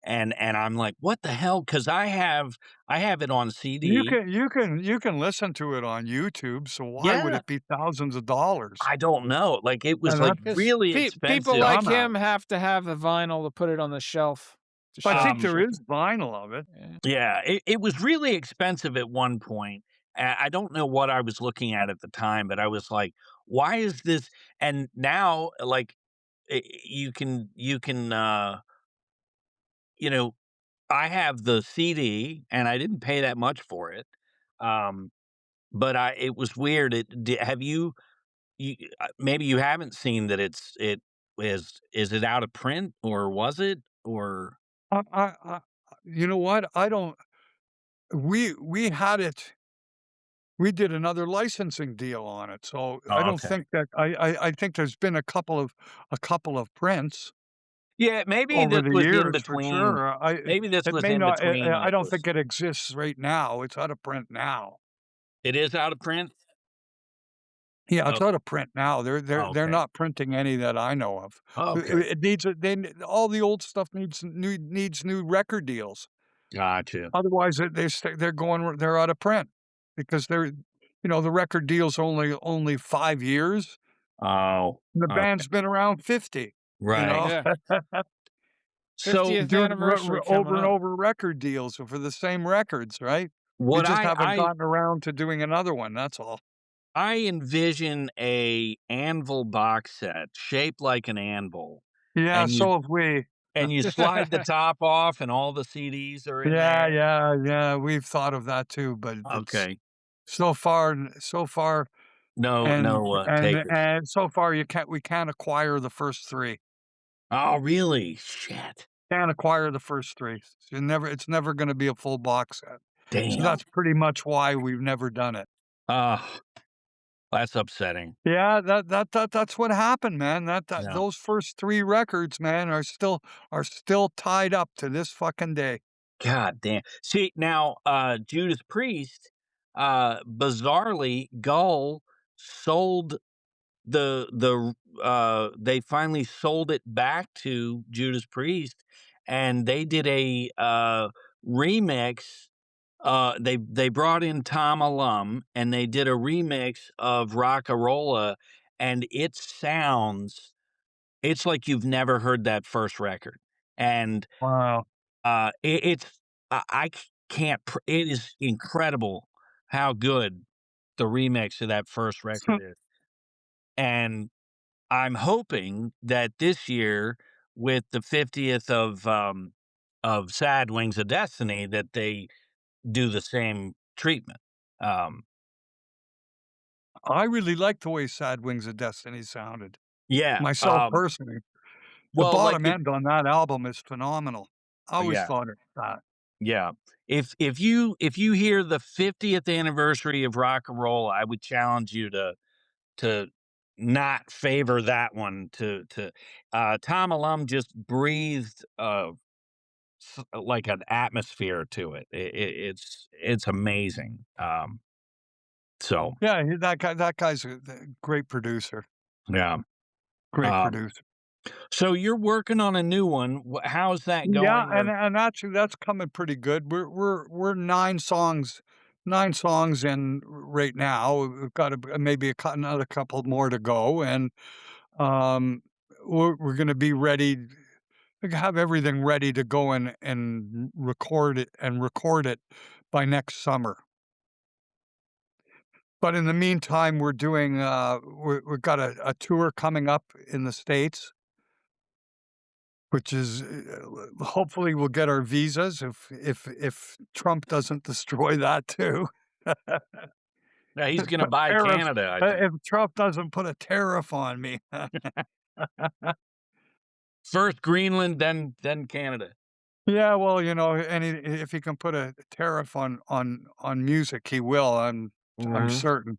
B: and I'm like, "What the hell?" Because I have it on CD.
C: You can listen to it on YouTube, so why would
B: Yeah.
C: it be thousands of dollars?
B: I don't know, like, it was,
C: And
B: like,
C: that's
A: 'Cause
B: really
A: people
B: expensive.
A: like
C: dumbass.
A: him have to have the vinyl to put it on the shelf to
C: I
A: show
C: think there
B: Um,
C: is vinyl of it.
A: yeah.
B: yeah, it was really expensive at one point. I don't know what I was looking at the time, but I was like, "Why is this?" And now, like, you can, you know, I have the CD, and I didn't pay that much for it, um, but I it was weird. Have maybe you haven't seen that is it out of print, or was it? Or
C: I you know what? I don't we had it we did another licensing deal on it, so I
B: oh,
C: don't
B: okay.
C: think that I think there's been a couple of prints
B: Yeah, maybe
C: over
B: this
C: the
B: was in
C: years for
B: between.
C: sure. I
B: Maybe this
C: it
B: was
C: may
B: in
C: not
B: between when
C: I
B: it
C: don't
B: was
C: think it exists right now. It's out of print now.
B: it is out of print?
C: Yeah, it's
B: Oh,
C: out of print now. They're
B: okay.
C: not printing any that I know of.
B: Okay.
C: It needs a they all the old stuff needs new record deals.
B: Gotcha.
C: Otherwise, they're out of print because the record deal's only 5 years.
B: Oh,
C: The
B: okay.
C: band's been around 50, you
B: Right.
C: know?
A: Yeah,
B: So,
A: 50th
C: Doing
A: anniversary coming
C: over and
A: up.
C: over record deals for the same records, right? We
B: what
C: just
B: I
C: haven't
B: I
C: gotten around to doing another one, that's all.
B: I envision a Anvil box set shaped like an anvil,
C: Yeah,
B: and you
C: so have we.
B: slide the top off, and all the CDs are in
C: Yeah,
B: there.
C: yeah, yeah, we've thought of that too, but it's
B: Okay.
C: so far,
B: No, no, takers.
C: and so far we can't acquire the first 3.
B: Oh, really? Shit.
C: Can't acquire the first 3. It's never gonna be a full box set. So
B: Damn.
C: that's pretty much why we've never done it.
B: Ah, that's upsetting.
C: Yeah, that's what happened, man.
B: Yeah.
C: Those first 3 records, man, are still tied up to this fucking day.
B: God damn. See, now, Judas Priest, bizarrely, Gull sold they finally sold it back to Judas Priest, and they did a, remix. They brought in Tom Alum, and they did a remix of Rockarola, and it's like you've never heard that first record, and,
C: Wow.
B: it's I can't it is incredible how good the remix of that first record is, and I'm hoping that this year, with the 50th of Sad Wings of Destiny, that they do the same treatment. Um,
C: I really like the way Sad Wings of Destiny sounded,
B: yeah,
C: myself personally. The
B: well, like
C: bottom end on that album is phenomenal. I always
B: yeah,
C: thought of that.
B: yeah. If you hear the 50th anniversary of rock and roll, I would challenge you to not favor that one. Tom Alum just breathed like an atmosphere to it. It's amazing. So
C: Yeah, that guy's a great producer,
B: yeah.
C: great
B: Um,
C: producer.
B: so you're working on a new one. How's that
C: Yeah,
B: going?
C: and actually that's coming pretty good. We're 9 songs in right now. We've got maybe another couple more to go, and um, we're going to be ready. We have everything ready to go and record it by next summer. But in the meantime, we've got a tour coming up in the States, which is hopefully we'll get our visas if Trump doesn't destroy that too.
B: Yeah, he's gonna
C: Put
B: buy
C: tariffs
B: Canada, I think.
C: if Trump doesn't put a tariff on me.
B: First Greenland, then Canada.
C: Yeah, well, if he can put a tariff on music, he will, I'm
B: Mhm.
C: certain.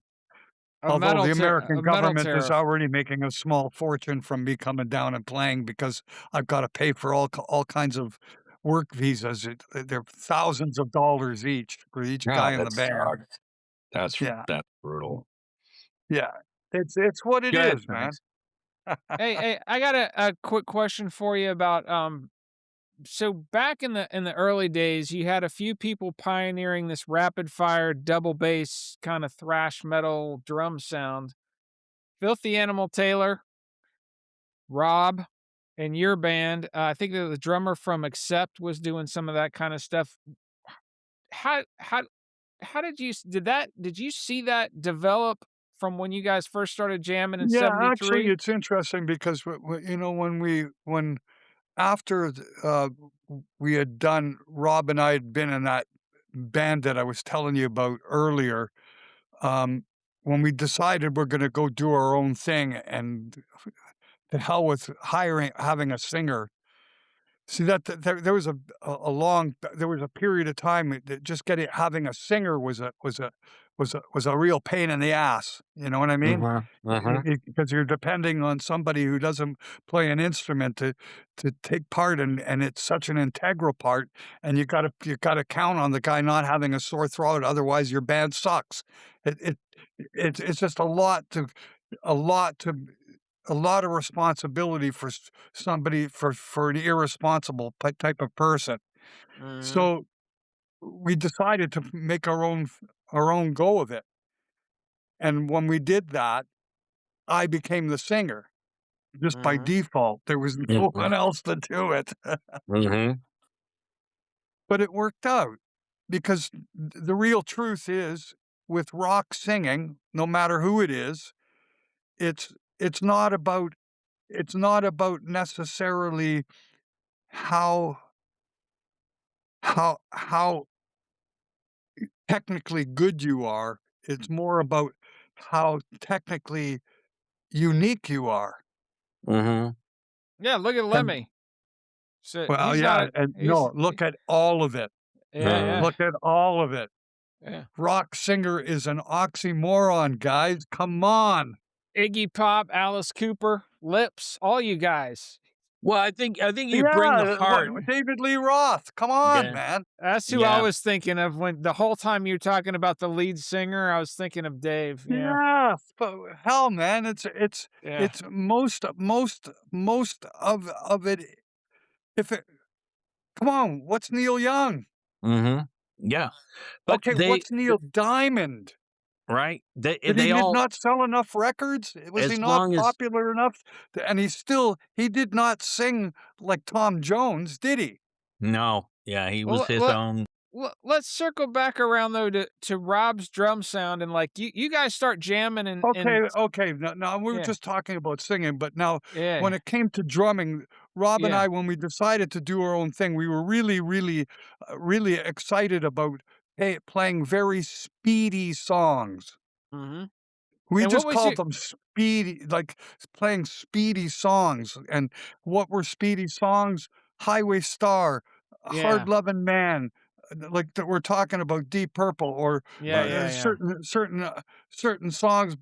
C: Although the American
A: A metal
C: government is
A: tariff.
C: already making a small fortune from me coming down and playing because I've gotta pay for all kinds of work visas. They're thousands of dollars each for each guy
B: God,
C: in the
B: that
C: band.
B: sucks. That's
C: Yeah,
B: that's brutal.
C: yeah. It's what it
B: Go ahead,
C: is, man.
B: thanks.
A: Hey, I got a quick question for you about, so back in the early days, you had a few people pioneering this rapid fire double bass kind of thrash metal drum sound. Filthy Animal Taylor, Rob, and your band. I think that the drummer from Accept was doing some of that kind of stuff. How how how did you see that develop from when you guys first started jamming in
C: Yeah, actually,
A: '73?
C: it's interesting because when after we had done Rob and I had been in that band that I was telling you about earlier, um, when we decided we're gonna go do our own thing and the hell with having a singer. See that there was a long there was a period of time that just getting having a singer was a real pain in the ass, you know what I mean?
B: Mhm, mhm,
C: Because you're depending on somebody who doesn't play an instrument to take part, and it's such an integral part, and you gotta count on the guy not having a sore throat, otherwise your band sucks. It it it's just a lot to a lot of responsibility for somebody for an irresponsible type of person.
A: Mhm.
C: So we decided to make our own go of it. And when we did that, I became the singer just by
A: Mhm.
C: default. There was no
B: mhm,
C: one else to do it,
B: mhm,
C: but it worked out because the real truth is with rock singing, no matter who it is, it's it's not about it's not about necessarily how how technically good you are. It's more about how technically unique you are.
B: mhm,
A: Yeah, look at
C: And
A: Lemmy. So
C: well,
A: he's not
C: yeah,
A: a
C: and no, look at all of it.
A: yeah,
B: mhm.
A: yeah,
C: Look at all of it.
A: yeah.
C: Rock singer is an oxymoron, guys. Come on.
A: Iggy Pop, Alice Cooper, Lips, all you guys.
B: Well, I think you bring the
C: Yeah, what
B: heart.
C: David Lee Roth. Come on,
B: Yeah,
C: man.
A: That's who I
B: yeah,
A: was thinking of when the whole time you were talking about the lead singer, I was thinking of Dave, yeah,
C: Yeah, but hell, man,
A: yeah.
C: it's most of it. If it, come on, what's Neil Young?
B: mhm, yeah, but
C: Okay,
B: they
C: what's Neil Diamond?
B: right?
C: Did he
B: They
C: did
B: all
C: not sell enough records? Was he
B: as
C: not
B: long as
C: popular enough? And he did not sing like Tom Jones, did he?
B: no, yeah, he was
A: Well,
B: his own.
A: let's circle back around though to Rob's drum sound and like you guys start jamming and
C: Okay. Now we were
A: yeah,
C: just talking about singing, but now when
A: yeah,
C: it came to drumming, Rob and
A: yeah.
C: I, when we decided to do our own thing, we were really excited about playing very speedy songs.
A: Mhm.
C: We
A: And what
C: just
A: was
C: called
A: you
C: them speedy, like playing speedy songs. And what were speedy songs? Highway Star,
A: yeah,
C: Hard Loving Man, like that we're talking about Deep Purple or
A: yeah, yeah, yeah.
C: certain songs,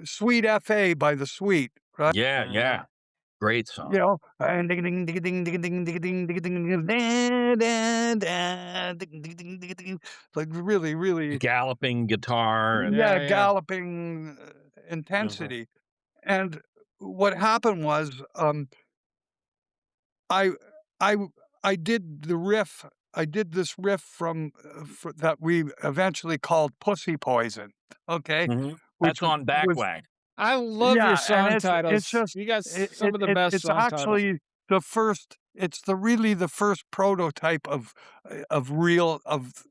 C: Sweet F.A. by The Sweet, right?
B: Yeah,
A: Uh-huh.
B: yeah, great song.
C: You know, and ding ding ding ding ding ding ding ding ding ding ding da da ding ding ding ding ding, like really,
B: Galloping guitar and
C: yeah,
A: Yeah, yeah.
C: galloping
B: mhm,
C: intensity. And what happened was, I I I did the riff. I did this riff from that we eventually called "Pussy Poison." Okay,
B: mhm.
C: which
B: That's on
C: was
B: Backwag.
A: I love your
C: yeah, and
A: song
C: it's
A: titles.
C: just
A: You got some of the best
C: it's
A: song titles.
C: actually the first. It's the really the first prototype of real of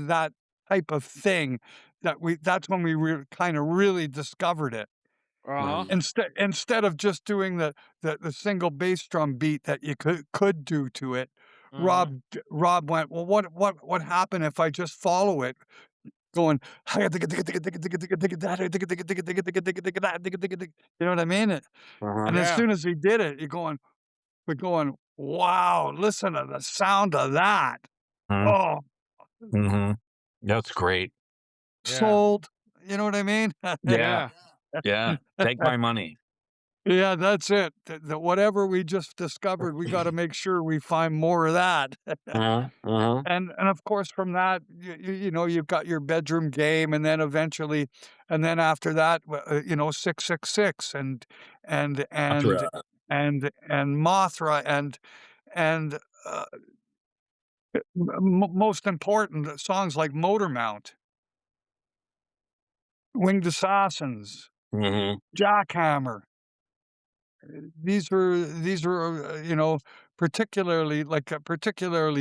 C: that type of thing that we. That's when we kind of really discovered it.
A: Uh-huh.
B: Mhm,
C: Instead of just doing the single bass drum beat that you could do to it,
A: Mhm.
C: Rob went, "Well, what happened if I just follow it going, you know what I mean?
B: mhm,
C: And as
A: Yeah.
C: soon as he did it, we're going, "Wow, listen to the sound of that."
B: mhm,
C: Oh,
B: mhm. That's great.
A: Yeah.
C: sold. You know what I mean?
B: Yeah,
A: Yeah.
B: yeah, take my money.
C: Yeah, that's it. Whatever we just discovered, we gotta make sure we find more of that.
B: Mhm, mhm.
C: And of course, from that, you know, you've got your bedroom game, and then eventually and then after that, 666 and
B: That's
C: and
B: right.
C: and Mothra and, uh, most important, songs like Motor Mount, Winged Assassins,
B: Mhm,
C: Jackhammer. These are, particularly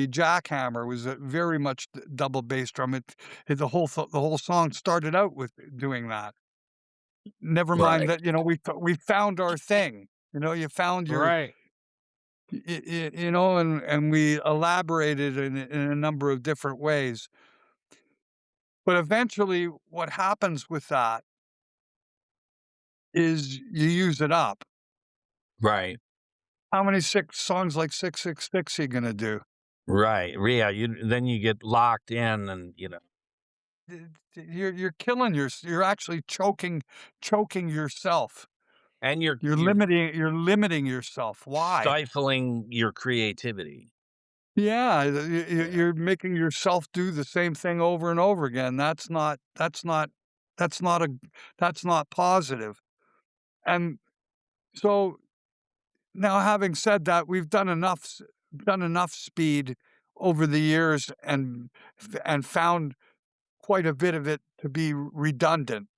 C: Jackhammer was a very much double bass drum. The whole song started out with doing that. Never mind
B: right.
C: that, we found our thing. You found your
A: Right.
C: and we elaborated in a number of different ways. But eventually, what happens with that is you use it up.
B: Right.
C: How many six songs like 666 you gonna do?
B: Right. Yeah, you get locked in and,
C: You're killing you're actually choking yourself.
B: and you're
C: You're limiting yourself. Why?
B: stifling your creativity.
C: Yeah,
B: Yeah.
C: you're making yourself do the same thing over and over again. That's not a that's not positive. And so now having said that, we've done enough speed over the years and found quite a bit of it to be redundant.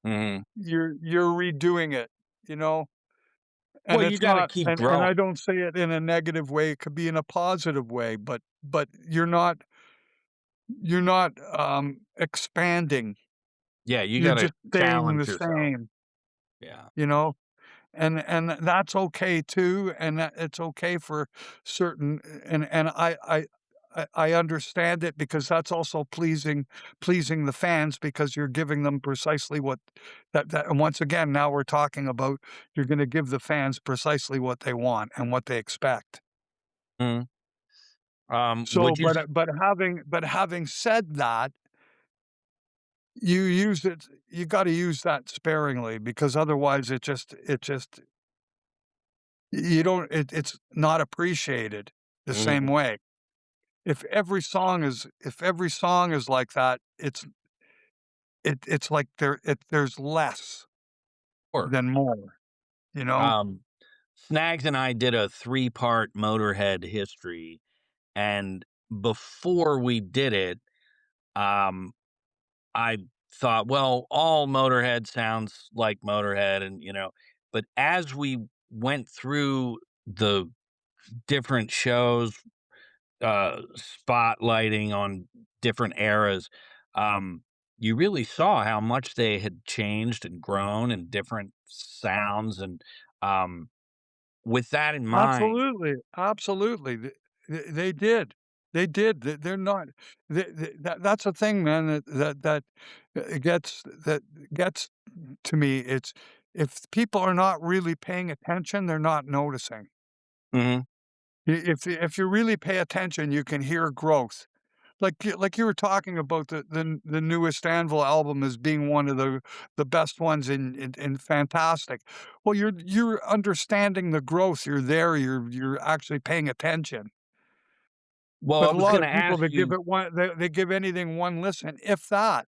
B: Mhm.
C: You're redoing it, you know? And
B: Well, you
C: it's
B: gotta
C: not
B: keep
C: and I
B: growing.
C: don't say it in a negative way, it could be in a positive way, but you're not expanding.
B: Yeah, you
C: You're
B: gotta
C: just staying the
B: challenge yourself.
C: same,
B: Yeah.
C: you know? And that's okay too, and that it's okay for certain and I understand it because that's also pleasing the fans because you're giving them precisely what that and once again, now we're talking about you're gonna give the fans precisely what they want and what they expect.
B: Mhm.
C: So,
B: Would you s
C: but having said that, you gotta use that sparingly because otherwise it just you don't it's not appreciated the same
B: Mhm.
C: way. If every song is like that, it's like there's less
B: Sure.
C: than more, you know?
B: Um, Snags and I did a three-part Motorhead history, and before we did it, um, I thought, well, all Motorhead sounds like Motorhead, and but as we went through the different shows, spotlighting on different eras, you really saw how much they had changed and grown and different sounds. And um, with that in mind,
C: Absolutely, absolutely. They did. They did. They're not that's the thing, man, that gets to me. It's if people are not really paying attention, they're not noticing.
B: mhm,
C: If you really pay attention, you can hear growth. Like you were talking about the newest Anvil album as being one of the best ones in fantastic. Well, you're understanding the growth, you're there, you're actually paying attention.
B: well,
C: But
B: I
C: a
B: was
C: lot
B: going
C: of
B: to
C: people,
B: ask you,
C: they give anything one listen, if that,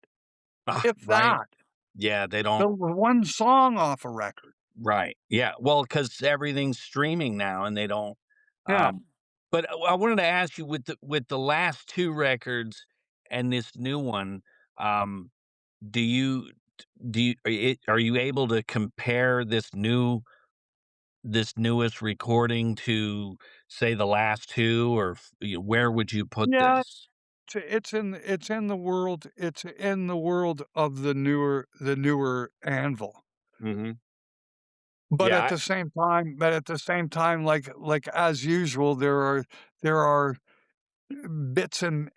C: if
B: right?
C: that.
B: Yeah, they
C: The
B: don't.
C: one song off a record.
B: Right. Yeah. Well, because everything's streaming now, and they don't.
C: Yeah.
B: But I wanted to ask you with the last two records and this new one. Um, do you are you able to compare this newest recording to say the last two, or where would you put
C: Yeah,
B: this?
C: it's in the world of the newer Anvil.
B: Hmm.
C: But
B: Yeah.
C: at the same time, like as usual, there are bits and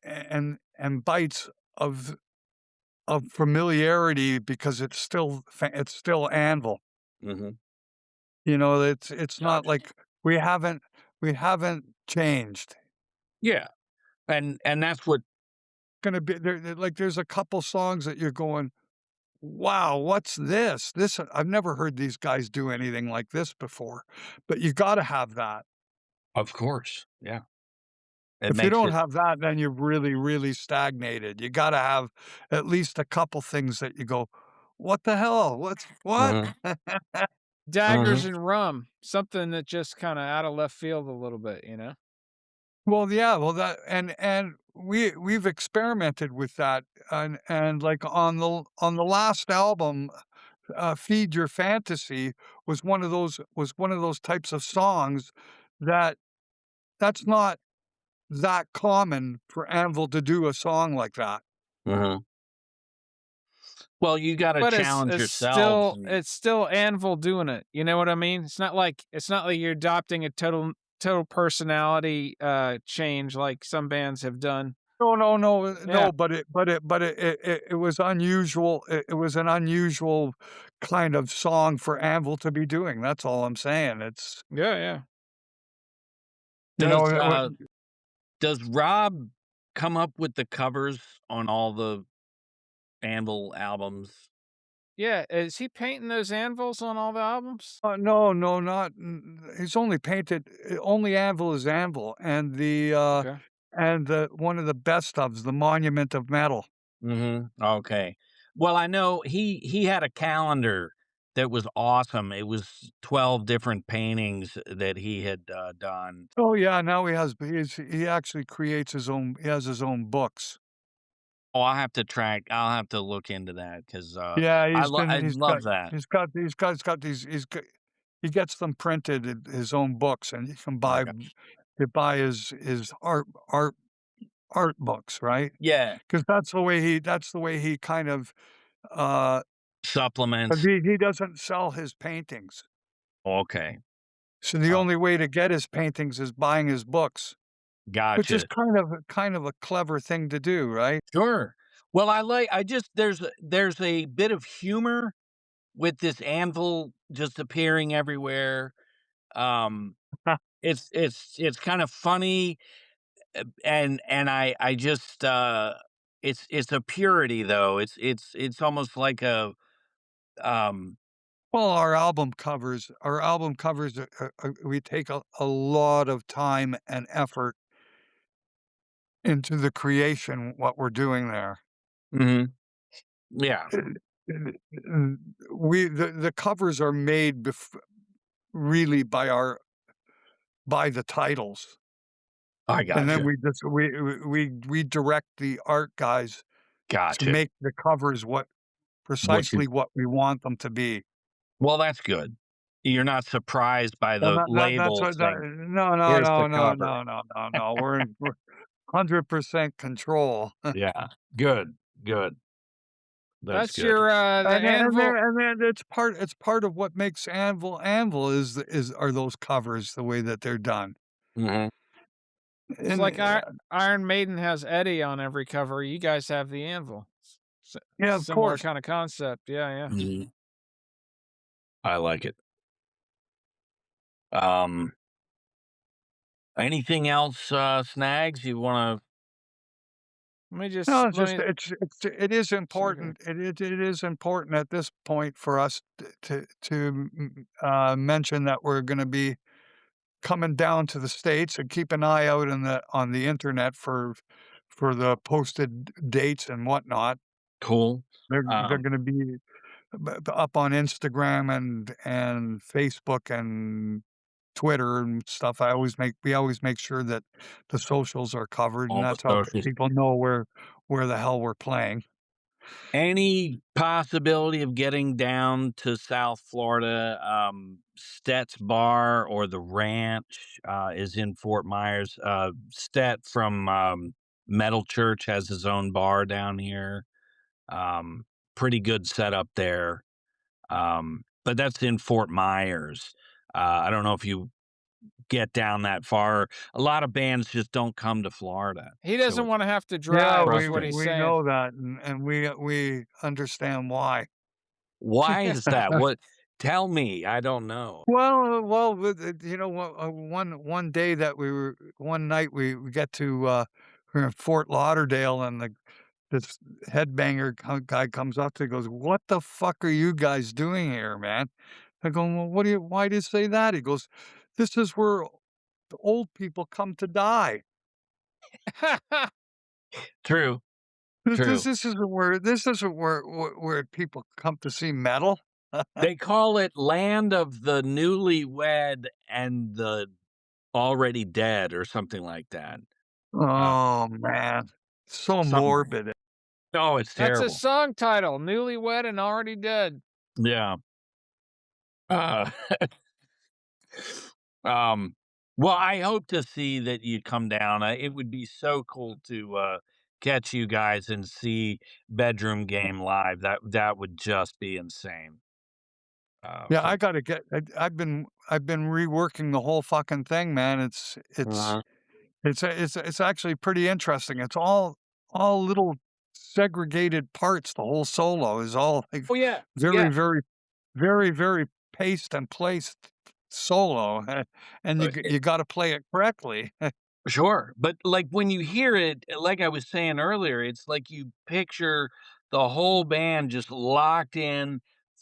C: bites of familiarity because it's still Anvil.
B: Hmm.
C: It's not
B: Gotcha.
C: like we haven't we haven't changed.
B: Yeah, and that's what.
C: Gonna be like there's a couple songs that you're going, wow, what's this? I've never heard these guys do anything like this before. But you gotta have that.
B: Of course. Yeah. It
C: If you
B: makes
C: don't
B: it.
C: have that, then you're really, really stagnated. You gotta have at least a couple things that you go, "What the hell? What?"
B: Hmm. Hmm.
A: Daggers and Rum, something that just kinda out of left field a little bit, you know?
C: Well, yeah, well, that and we've experimented with that, and, like, on the last album, Feed Your Fantasy was one of those types of songs that that's not that common for Anvil to do a song like that.
B: Hmm. Well, you got to
A: But
B: challenge yourselves, and
A: it's still Anvil doing it, you know what I mean? It's not like you're adopting a total personality, change like some bands have done.
C: No, no, no,
A: Yeah.
C: no, but it was unusual. It was an unusual kind of song for Anvil to be doing. That's all I'm saying. It's
A: Yeah, yeah.
C: you know,
B: Does, does Rob come up with the covers on all the Anvil albums?
A: Yeah, is he painting those anvils on all the albums?
C: no, no, not he's only painted only Anvil is Anvil,
A: Okay.
C: and the one of the best ofs, the Monument of Metal.
B: Mhm, okay. Well, I know he had a calendar that was awesome. It was 12 different paintings that he had, done.
C: Oh, yeah, now he actually creates his own he has his own books.
B: Oh, I'll have to look into that 'cause,
C: Yeah,
B: I love that.
C: he's got these he gets them printed in his own books, and you can buy
B: Okay.
C: you buy his art books, right?
B: Yeah,
C: Because that's the way he kind of, uh 'cause
B: supplements.
C: he doesn't sell his paintings.
B: Okay.
C: So the
B: Oh,
C: only way to get his paintings is buying his books, which is
B: gotcha.
C: kind of a clever thing to do, right?
B: Sure. Well, I just there's a bit of humor with this anvil just appearing everywhere. Um, it's kind of funny, and I just, it's a purity though. It's almost like a, um
C: Well, our album covers, we take a lot of time and effort into the creation, what we're doing there.
B: mhm, yeah,
C: And the covers are made really by the titles,
B: I
C: and then
B: gotcha,
C: we direct the art guys to
B: gotcha.
C: make the covers
B: What you
C: precisely what we want them to be.
B: Well, that's good. You're not surprised by
C: Well,
B: the
C: that's
B: label
C: what that
B: saying,
C: no, no,
B: "Here's the
C: no, no,
B: cover."
C: no, no, no, no, we're 100% control.
B: Yeah, good, good. That's
A: That's
B: good.
A: your, the anvil.
C: And then it's part of what makes Anvil is are those covers, the way that they're done.
B: Mhm.
A: It's
C: And,
A: like Iron Maiden has Eddie on every cover, you guys have the anvil.
C: yeah, of
A: Similar
C: course.
A: kinda concept, yeah, yeah.
B: Mhm. I like it. Um, anything else, Snags, you wanna
C: No, it's
A: Let
C: just
A: me
C: it is
A: see here.
C: important. It is important at this point for us mention that we're gonna be coming down to the States, and keep an eye out on the internet for the posted dates and whatnot.
B: cool.
C: They're
B: Um,
C: gonna be up on Instagram and Facebook and Twitter and stuff. We always make sure that the socials are covered, and
B: all the
C: that's how
B: socials.
C: people know where the hell we're playing.
B: Any possibility of getting down to South Florida? Stet's Bar or the Ranch, is in Fort Myers. Stet from, Metal Church has his own bar down here. Um, Pretty good setup there. But that's in Fort Myers. I don't know if you get down that far. A lot of bands just don't come to Florida,
A: He
B: so
A: doesn't
B: it's
A: wanna have to
C: Yeah,
A: drive is what he's
C: we
A: saying.
C: know that, and we understand why.
B: why is that? What Tell me, I don't know.
C: You know, one day that one night we get to, we're in Fort Lauderdale, and this headbanger guy comes up to me, goes, "What the fuck are you guys doing here, man?" I go, "Well, why do you say that?" He goes, "This is where the old people come to die.
B: True, true.
C: This isn't where people come to see metal."
B: They call it land of the newlywed and the already dead or something like that. Uh,
C: Oh, man. So
B: Something like
C: morbid.
B: Oh, it's
A: That's a
B: terrible.
A: song title, "Newlywed and Already Dead."
B: Yeah. Uh, um, well, I hope to see that you come down. It would be so cool to, catch you guys and see Bedroom Game live. That would just be insane.
C: Yeah,
B: So
C: I've been reworking the whole fucking thing, man.
B: uh
C: It's actually pretty interesting. It's all little segregated parts. The whole solo is all, like,
B: Oh, yeah.
C: very,
B: Yeah.
C: very, very, very paced and placed solo, and you gotta play it correctly.
B: Sure, but, like, when you hear it, like I was saying earlier, it's like you picture the whole band just locked in,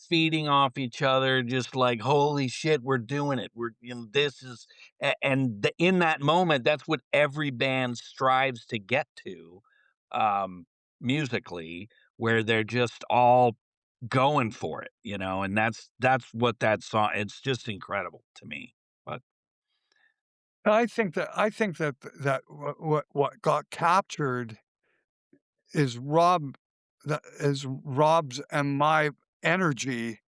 B: feeding off each other, just like, "Holy shit, we're doing it. We're this is" and in that moment, that's what every band strives to get to, um, musically, where they're just all going for it, and that's what that song it's just incredible to me, but
C: I think that what got captured is Rob's and my energy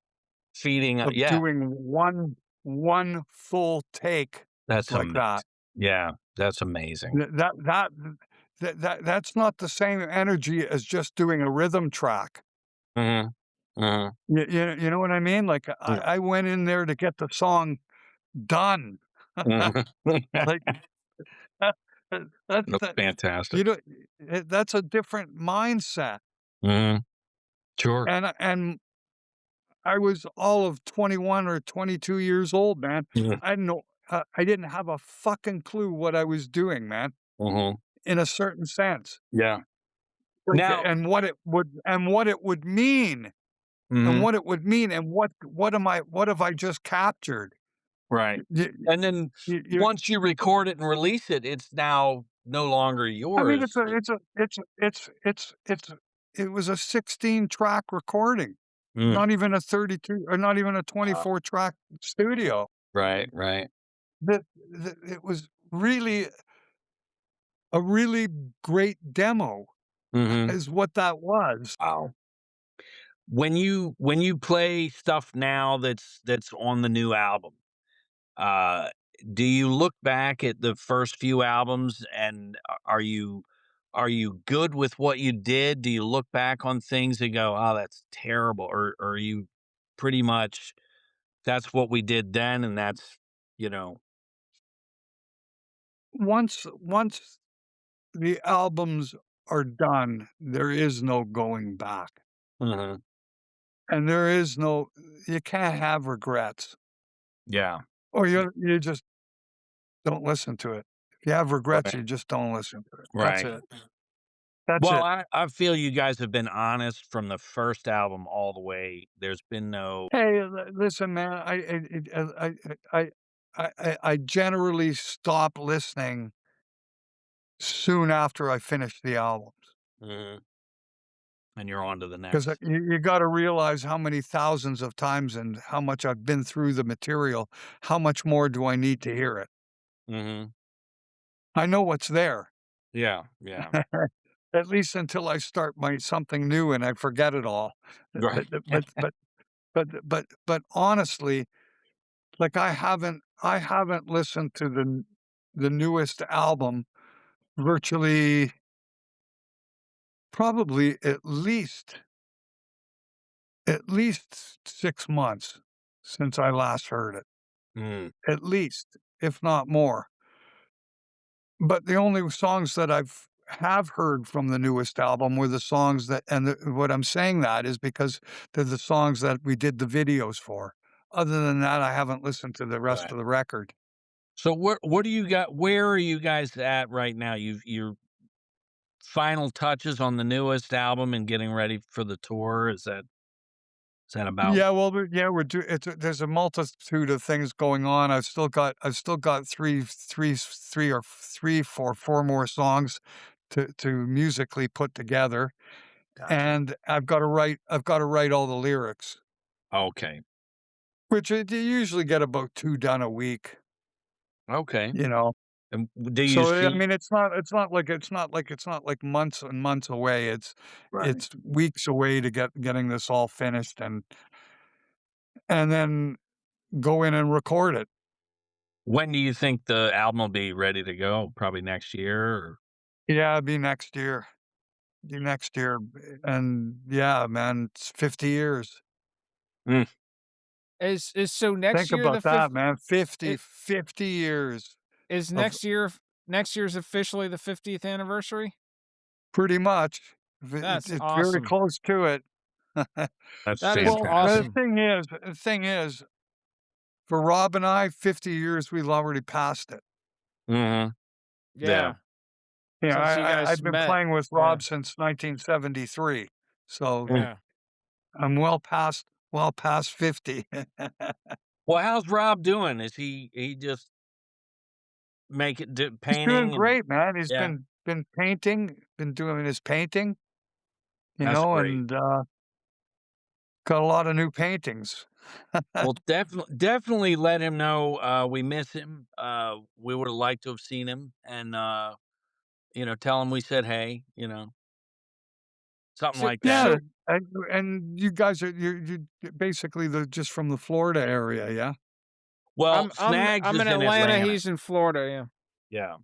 B: feeding
C: of
B: yeah.
C: doing one full take
B: That's
C: like
B: amazing.
C: that.
B: Yeah, that's amazing.
C: Th that that that's not the same energy as just doing a rhythm track.
B: Mhm, mhm,
C: You know what I mean? Like,
B: yeah,
C: I went in there to get the song done.
B: mhm.
C: Like, that that's
B: That's
C: that
B: fantastic.
C: you know, that's a different mindset,
B: Mhm, sure.
C: and I was all of 21 or 22 years old, man.
B: Mhm,
C: I didn't have a fucking clue what I was doing, man,
B: mhm,
C: in a certain sense.
B: yeah.
C: Like,
B: Now
C: and what it would mean, and
B: mhm,
C: what it would mean, and what have I just captured?
B: right.
C: You
B: And then
C: you
B: once you record it and release it, it's now no longer
C: I mean,
B: yours.
C: it was a 16 track recording,
B: Mm,
C: not even a 32 or not even a
B: wow.
C: 24 track studio.
B: Right, right.
C: That it was really a really great demo
B: Mhm.
C: is what that was.
B: Wow. When you play stuff now that's on the new album, Uh, do you look back at the first few albums and are you good with what you did? Do you look back on things and go, "Oh, that's terrible," or are you pretty much that's what we did then and that's, you know
C: Once the albums are done, there is no going back,
B: Mhm.
C: and there is no you can't have regrets,
B: Yeah.
C: or you just don't listen to it. If you have regrets,
B: Right.
C: you just don't listen to it. That's
B: Right.
C: it. That's
B: Well,
C: it.
B: I feel you guys have been honest from the first album all the way. There's been no
C: Hey, listen, man, I generally stop listening soon after I finish the albums.
B: Mhm. And you're on to the
C: 'Cause,
B: next.
C: you gotta realize how many thousands of times and how much I've been through the material. How much more do I need to hear it?
B: Mhm.
C: I know what's there,
B: Yeah, yeah.
C: at least until I start my something new and I forget it all.
B: Right.
C: But honestly, like, I haven't listened to the newest album virtually probably at least 6 months since I last heard it,
B: Mm,
C: at least, if not more. But the only songs that have heard from the newest album were the songs that and what I'm saying that is because they're the songs that we did the videos for. Other than that, I haven't listened to the rest
B: right.
C: of the record.
B: So what do you got where are you guys at right now? Your final touches on the newest album and getting ready for the tour, is that about
C: Yeah, well, we're do it's there's a multitude of things going on. I've still got 4 more songs to musically put together,
B: Gotcha.
C: and I've gotta write all the lyrics,
B: Okay.
C: which you usually get about 2 done a week,
B: Okay.
C: you know?
B: And do you
C: So, I
B: see
C: mean, it's not like months and months away.
B: Right.
C: It's weeks away to getting this all finished and then go in and record it.
B: When do you think the album will be ready to go? Probably next year or
C: Yeah, it'd be next year. Be next year, and yeah, man, it's 50 years.
B: Mm.
A: Is so next
C: Think
A: year the
C: about that,
A: 5th
C: man.
A: it
C: 50 years
A: is
C: of
A: next year's officially the 50th anniversary?
C: pretty much.
A: That's
C: It's very
A: awesome.
C: close to it.
B: That's
A: That is
C: Well,
B: fantastic.
A: awesome.
C: the thing is, for Rob and I, 50 years, we've already passed it.
B: Mhm. Yeah.
A: Yeah,
C: You know,
A: since you guys
C: I've been
A: met.
C: playing with
A: Yeah,
C: Rob since 1973, so
B: Mm.
A: yeah.
C: I'm well past 50.
B: Well, how's Rob doing? Is he just
C: He's doing
B: painting and
C: great, man. He's
B: yeah,
C: been painting, been doing his painting,
B: that's great.
C: and, got a lot of new paintings.
B: Well, definitely let him know, we miss him. We would have liked to have seen him and, tell him we said, "Hey," something
A: So
B: like that.
C: Yeah,
A: so
C: and you guys are you're basically just from the Florida area, yeah?
B: Well, Snags
A: I'm in
B: is in
A: Atlanta,
B: Atlanta.
A: he's in Florida, yeah.
B: Yeah.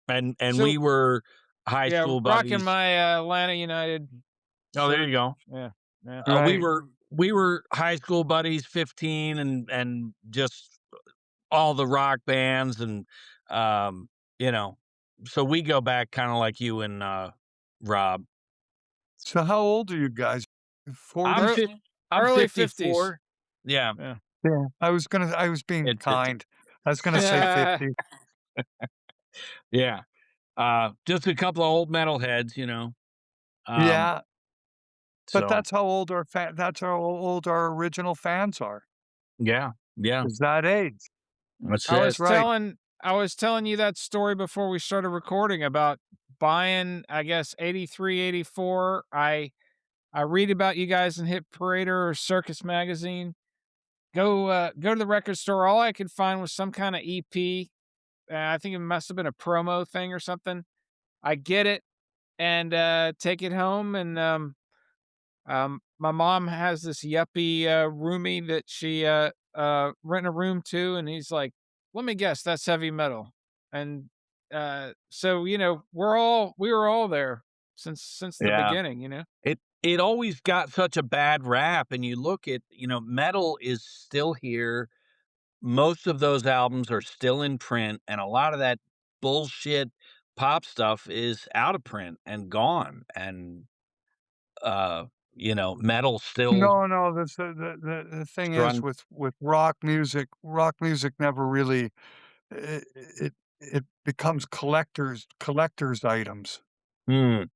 B: And we
A: So,
B: were high
A: yeah,
B: school
A: rocking
B: buddies.
A: my, Atlanta United
B: Oh, there
A: shirt.
B: you go.
A: Yeah, yeah.
B: We
C: Right.
B: were high school buddies, 15 and just all the rock bands and, um, you know, so we go back kinda like you and, Rob.
C: So how old are you guys?
B: I'm
C: 40s?
B: fif I'm
A: Early 50s.
B: 54. Yeah,
A: Yeah.
C: Yeah, I was being
B: it's 50.
C: kind. I was gonna say 50.
B: Yeah. Just a couple of old metalheads. Um,
C: Yeah, but
B: so
C: that's how old our original fans are,
B: yeah, yeah,
C: is that age.
B: that's
A: I
B: it.
C: That's
A: was
C: right.
A: telling I was telling you that story before we started recording about buying, I guess, 83, 84. I read about you guys in Hit Parader or Circus Magazine. Go to the record store. All I could find was some kind of EP. I think it must have been a promo thing or something. I get it and take it home and my mom has this yuppie, roomie that she, rent a room to, and he's like, "Let me guess, that's heavy metal." And, so, we were all there since the
B: Yeah.
A: beginning, you know?
B: It always got such a bad rap, and you look at, metal is still here. Most of those albums are still in print, and a lot of that bullshit pop stuff is out of print and gone, and, uh, metal still
C: No, no, the thing is
B: strung.
C: with rock music never really it becomes collectors items.
B: Mm,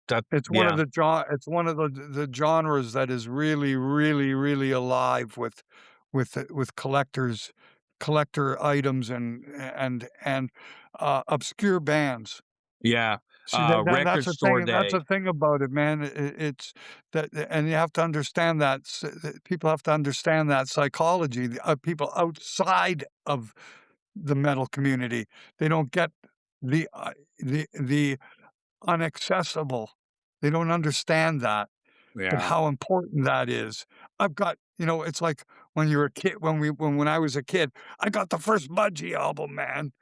B: that yeah,
C: It's one of the genres that is really, really, really alive with collector items and obscure bands.
B: yeah,
C: See,
B: record store
C: that's
B: day.
C: the thing about it, man. It's that and you have to understand that people have to understand that psychology, people outside of the metal community, they don't get the unaccessible. They don't understand that, but
B: Yeah,
C: how important that is. It's like when you're a kid when I was a kid, I got the first Budgie album, man.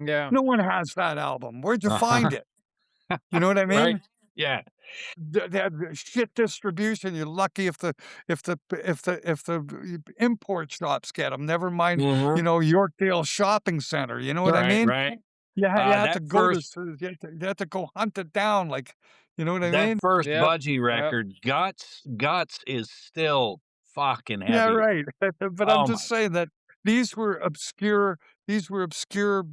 A: Yeah.
C: No one has that album. Where'd you find
B: uh-huh,
C: it? You know what I
B: right,
C: mean?
B: yeah,
C: They have shit distribution. You're lucky if the import shops get them. Never mind,
B: mhm,
C: Yorkdale Shopping Center. You know what I
B: right,
C: mean?
B: right.
C: You have to
B: That
C: go to
B: first
C: s you have to go hunt it down, like, you know what I
B: that
C: mean?
B: first
A: Yep.
B: Budgie
A: Yep.
B: record, Guts is still fucking
C: Yeah,
B: heavy.
C: right. But I'm
B: Oh
C: just
B: my
C: saying that these were obscure these were obscure,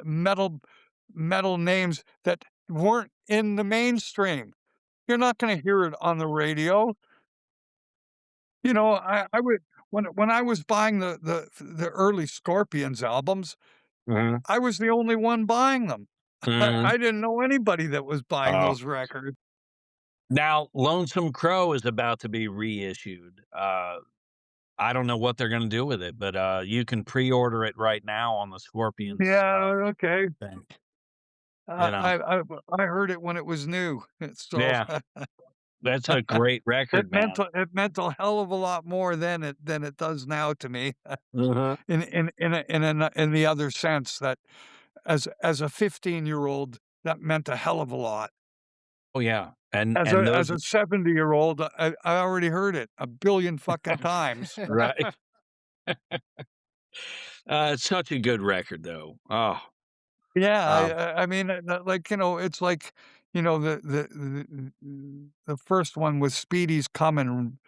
C: metal names that weren't in the mainstream. You're not gonna hear it on the radio. I would when I was buying the early Scorpions albums,
B: mhm,
C: I was the only one buying them.
B: mhm.
C: I didn't know anybody that was buying
B: Oh.
C: those records.
B: Now, Lonesome Crow is about to be reissued. I don't know what they're gonna do with it, but, you can pre-order it right now on the Scorpions,
C: Yeah, okay.
B: thing,
C: I
B: you know?
C: I I I heard it when it was new, so
B: Yeah, that's a great record, man.
C: it meant a hell of a lot more than it does now to me,
B: Mhm.
C: in the other sense that as a 15-year-old, that meant a hell of a lot.
B: Oh, yeah. and those
C: As a 70-year-old, I already heard it a billion fucking times.
B: right. It's such a good record, though. Oh,
C: Yeah,
B: um,
C: I mean, like, it's like, the first one with Speedy's Coming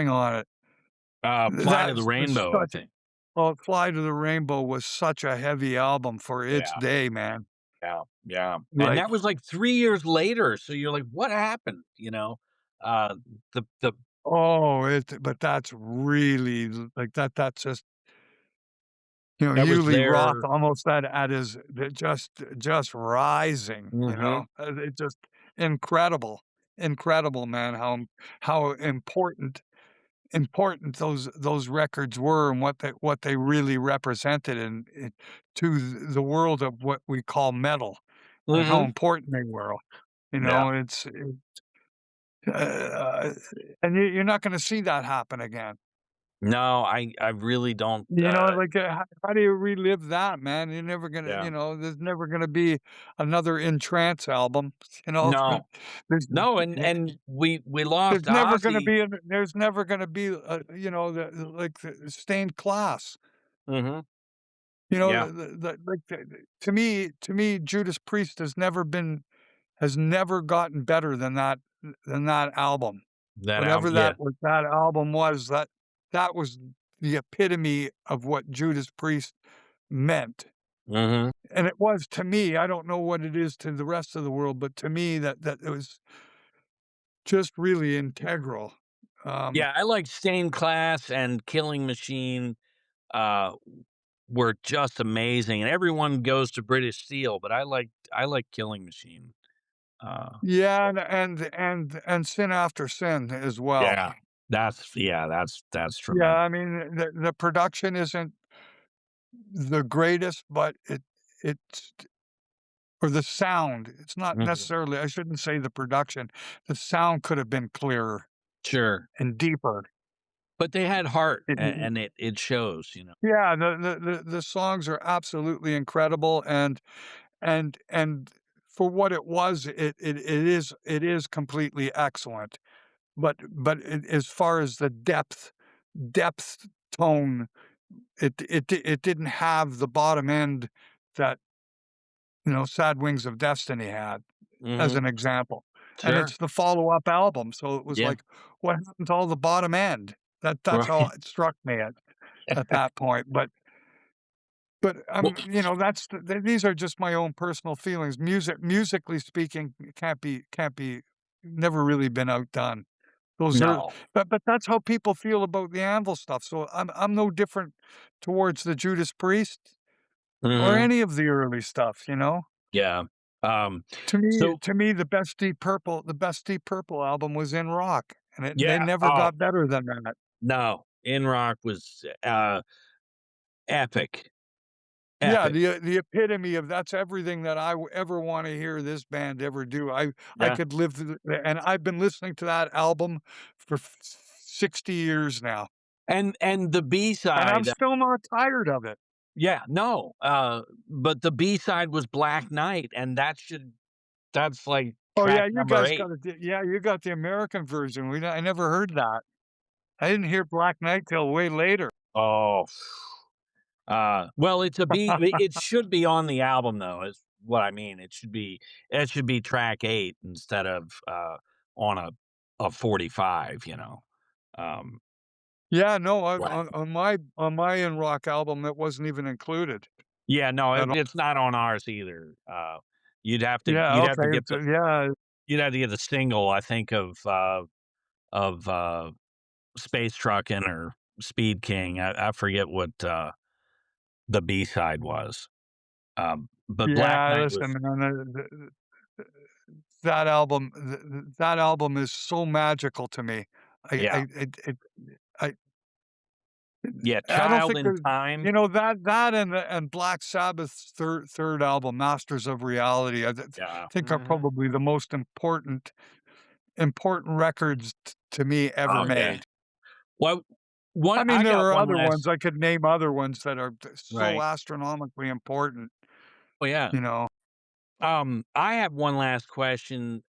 C: on it.
B: Fly to the
C: That's
B: Rainbow, I
C: such
B: think.
C: Well, Fly to the Rainbow was such a heavy album for its
B: Yeah,
C: day, man.
B: yeah, yeah, and
C: Like,
B: that was, like, 3 years later, so you're like, "What happened?" You know? Uh, the
C: oh, but that's really like, that's just
B: that was
C: Hewley Roth
B: their
C: almost at his just rising,
B: mhm,
C: it just incredible, incredible, man, how important those records were and what they really represented to the world of what we call metal and how
B: mhm,
C: important they were.
B: yeah.
C: Uh, and you're not gonna see that happen again.
B: No, I really don't,
C: Like, how do you relive that, man? You're never gonna
B: yeah.
C: there's never gonna be another In Trance album, you know?
B: No.
C: There's
B: No, and we lost Ozzy.
C: there's never gonna be, like, the Stained Class.
B: Mhm,
C: You know,
B: yeah,
C: like, to me, Judas Priest has never gotten better than that album.
B: that
C: Whatever
B: album, yeah,
C: that album was, that was the epitome of what Judas Priest meant.
B: mhm.
C: And it was to me, I don't know what it is to the rest of the world, but to me that it was just really integral. Um,
B: Yeah, I like Stained Class and Killing Machine, uh, were just amazing, and everyone goes to British Steel, but I like Killing Machine.
C: yeah, and Sin After Sin as well.
B: Yeah, that's
C: Yeah,
B: tremendous.
C: I mean, the production isn't the greatest, but it's or the sound, it's not
B: Mhm.
C: necessarily I shouldn't say the production. The sound could have been clearer
B: Sure,
C: and deeper.
B: but they had heart,
C: It
B: and it shows.
C: Yeah, the songs are absolutely incredible, and for what it was, it is completely excellent. But as far as the depth tone, it didn't have the bottom end that, Sad Wings of Destiny had, as
B: Mhm.
C: an example. And
B: Sure.
C: it's the follow-up album, so it was
B: Yeah.
C: like, what happened to all the bottom end? That's how
B: Right.
C: it struck me at that point. But,
B: Well,
C: that's these are just my own personal feelings. Musically speaking, it can't be never really been outdone. Those are
B: no.
C: but that's how people feel about the Anvil stuff, so I'm no different towards the Judas Priest or
B: Mhm.
C: any of the early stuff, you know?
B: Yeah. Um, so
C: To me, the best Deep Purple album was In Rock, and they
B: yeah.
C: never
B: Oh,
C: got better than that.
B: no. In Rock was, epic,
C: Yeah,
B: epic.
C: the epitome of that's everything that ever wanna hear this band ever do. I
B: Yeah.
C: could live through and I've been listening to that album for 60 years now,
B: And the
C: and I'm
B: B-side,
C: still not tired of it.
B: yeah, no, but the B-side was Black Knight, and that's, like,
C: Oh,
B: track
C: yeah,
B: number 8.
C: you got the American version. I never heard that. I didn't hear Black Knight till way later.
B: Oh, well, it's a B it should be on the album, though, is what I mean. It should be track 8 instead of, on a 45. Um,
C: Yeah, no,
B: Black
C: on my In Rock album, that wasn't even included
B: Yeah, no,
C: at all.
B: it's not on ours either. You'd have to
C: Yeah,
B: you'd have to
C: okay,
B: get
C: so
B: the
C: yeah,
B: you'd have to get the single, I think, of Space Truckin' or Speed King. I forget what, the B-side was. But Black
C: yeah,
B: Knight
C: listen,
B: was
C: man, that album is so magical to me.
B: yeah.
C: I
B: Yeah,
C: I don't
B: Child
C: think
B: in
C: there's
B: Time.
C: that and Black Sabbath's third album, Masters of Reality,
B: Yeah.
C: think are
B: Mhm.
C: probably the most important records to me ever
B: Oh, yeah.
C: made.
B: Well, one
C: I mean,
B: I
C: there
B: got
C: are
B: one
C: other ones,
B: last
C: I could name other ones that are so
B: right.
C: astronomically important,
B: Oh, yeah.
C: you know?
B: I have one last question.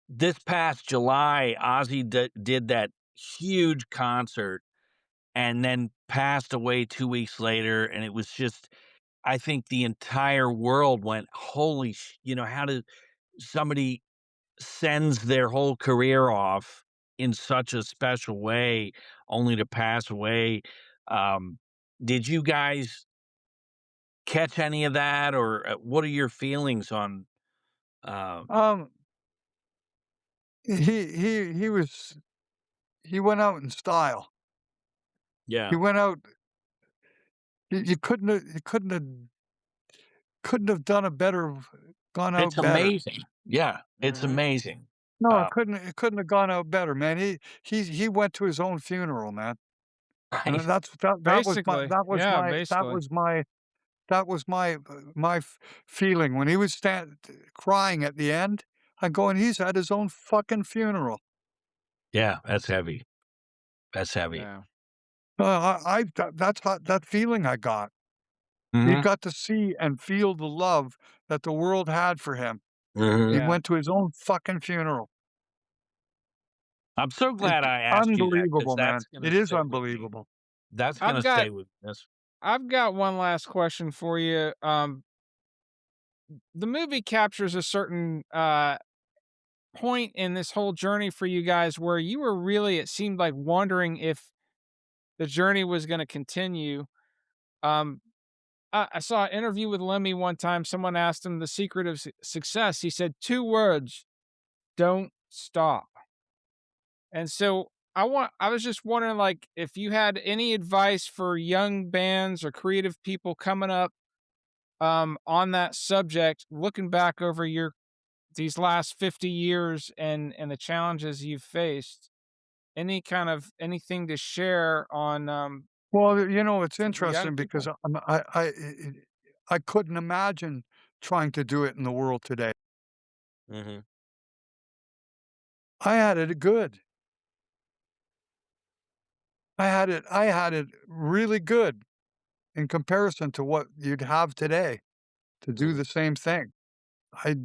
B: This past July, Ozzy did that huge concert and then passed away 2 weeks later, and it was just I think the entire world went, "Holy how did somebody sends their whole career off in such a special way only to pass away." Um, did you guys catch any of that, or, what are your feelings on, uh
C: Um, he was he went out in style. He
B: Yeah,
C: went out you couldn't have done a better gone
B: it's
C: out better.
B: amazing. Yeah, it's amazing.
C: No,
B: Uh,
C: it couldn't have gone out better, man. He went to his own funeral, man. And
B: right.
C: that was my
A: Basically. Yeah, basically.
C: that was my feeling when he was crying at the end. I'm going, he's at his own fucking funeral.
B: Yeah, that's heavy. That's heavy.
A: Yeah.
C: That's how, that feeling I got. He
B: Mhm,
C: got to see and feel the love that the world had for him. He
B: mhm.
A: Yeah.
C: went to his own fucking funeral.
B: I'm so
C: It's
B: glad I asked you that because
C: unbelievable, man.
B: that's gonna
C: It is
B: stay with me.
C: unbelievable.
B: That's
A: I've
B: gonna
A: got
B: stay with me. That's
A: I've got one last question for you. The movie captures a certain point in this whole journey for you guys where you were really, it seemed like, wondering if the journey was going to continue. Um, I saw an interview with Lemmy one time. Someone asked him the secret of success. He said two words: "Don't stop." And so I was just wondering, like, if you had any advice for young bands or creative people coming up, on that subject, looking back over your these last 50 years and the challenges you've faced. Any kind of anything to share on,
C: Well, you know, it's
A: for young
C: interesting because
A: people?
C: I couldn't imagine trying to do it in the world today.
B: mhm,
C: I had it good. I had it really good in comparison to what you'd have today to do
B: mhm,
C: the same thing. I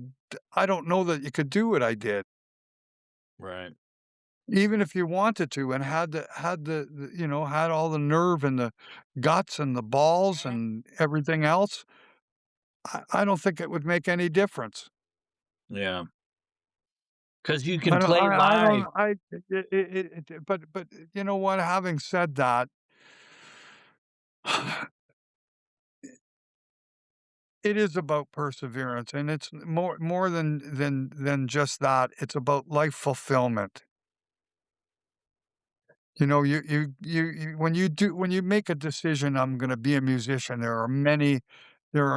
C: I don't know that you could do what I did,
B: right.
C: even if you wanted to and had all the nerve and the guts and the balls
A: Mhm.
C: and everything else. I don't think it would make any difference.
B: Yeah, because you can play
C: I don't
B: live.
C: but you know what? Having said that, it is about perseverance, and it's more than just that. It's about life fulfillment. You know, when you make a decision, I'm gonna be a musician, there are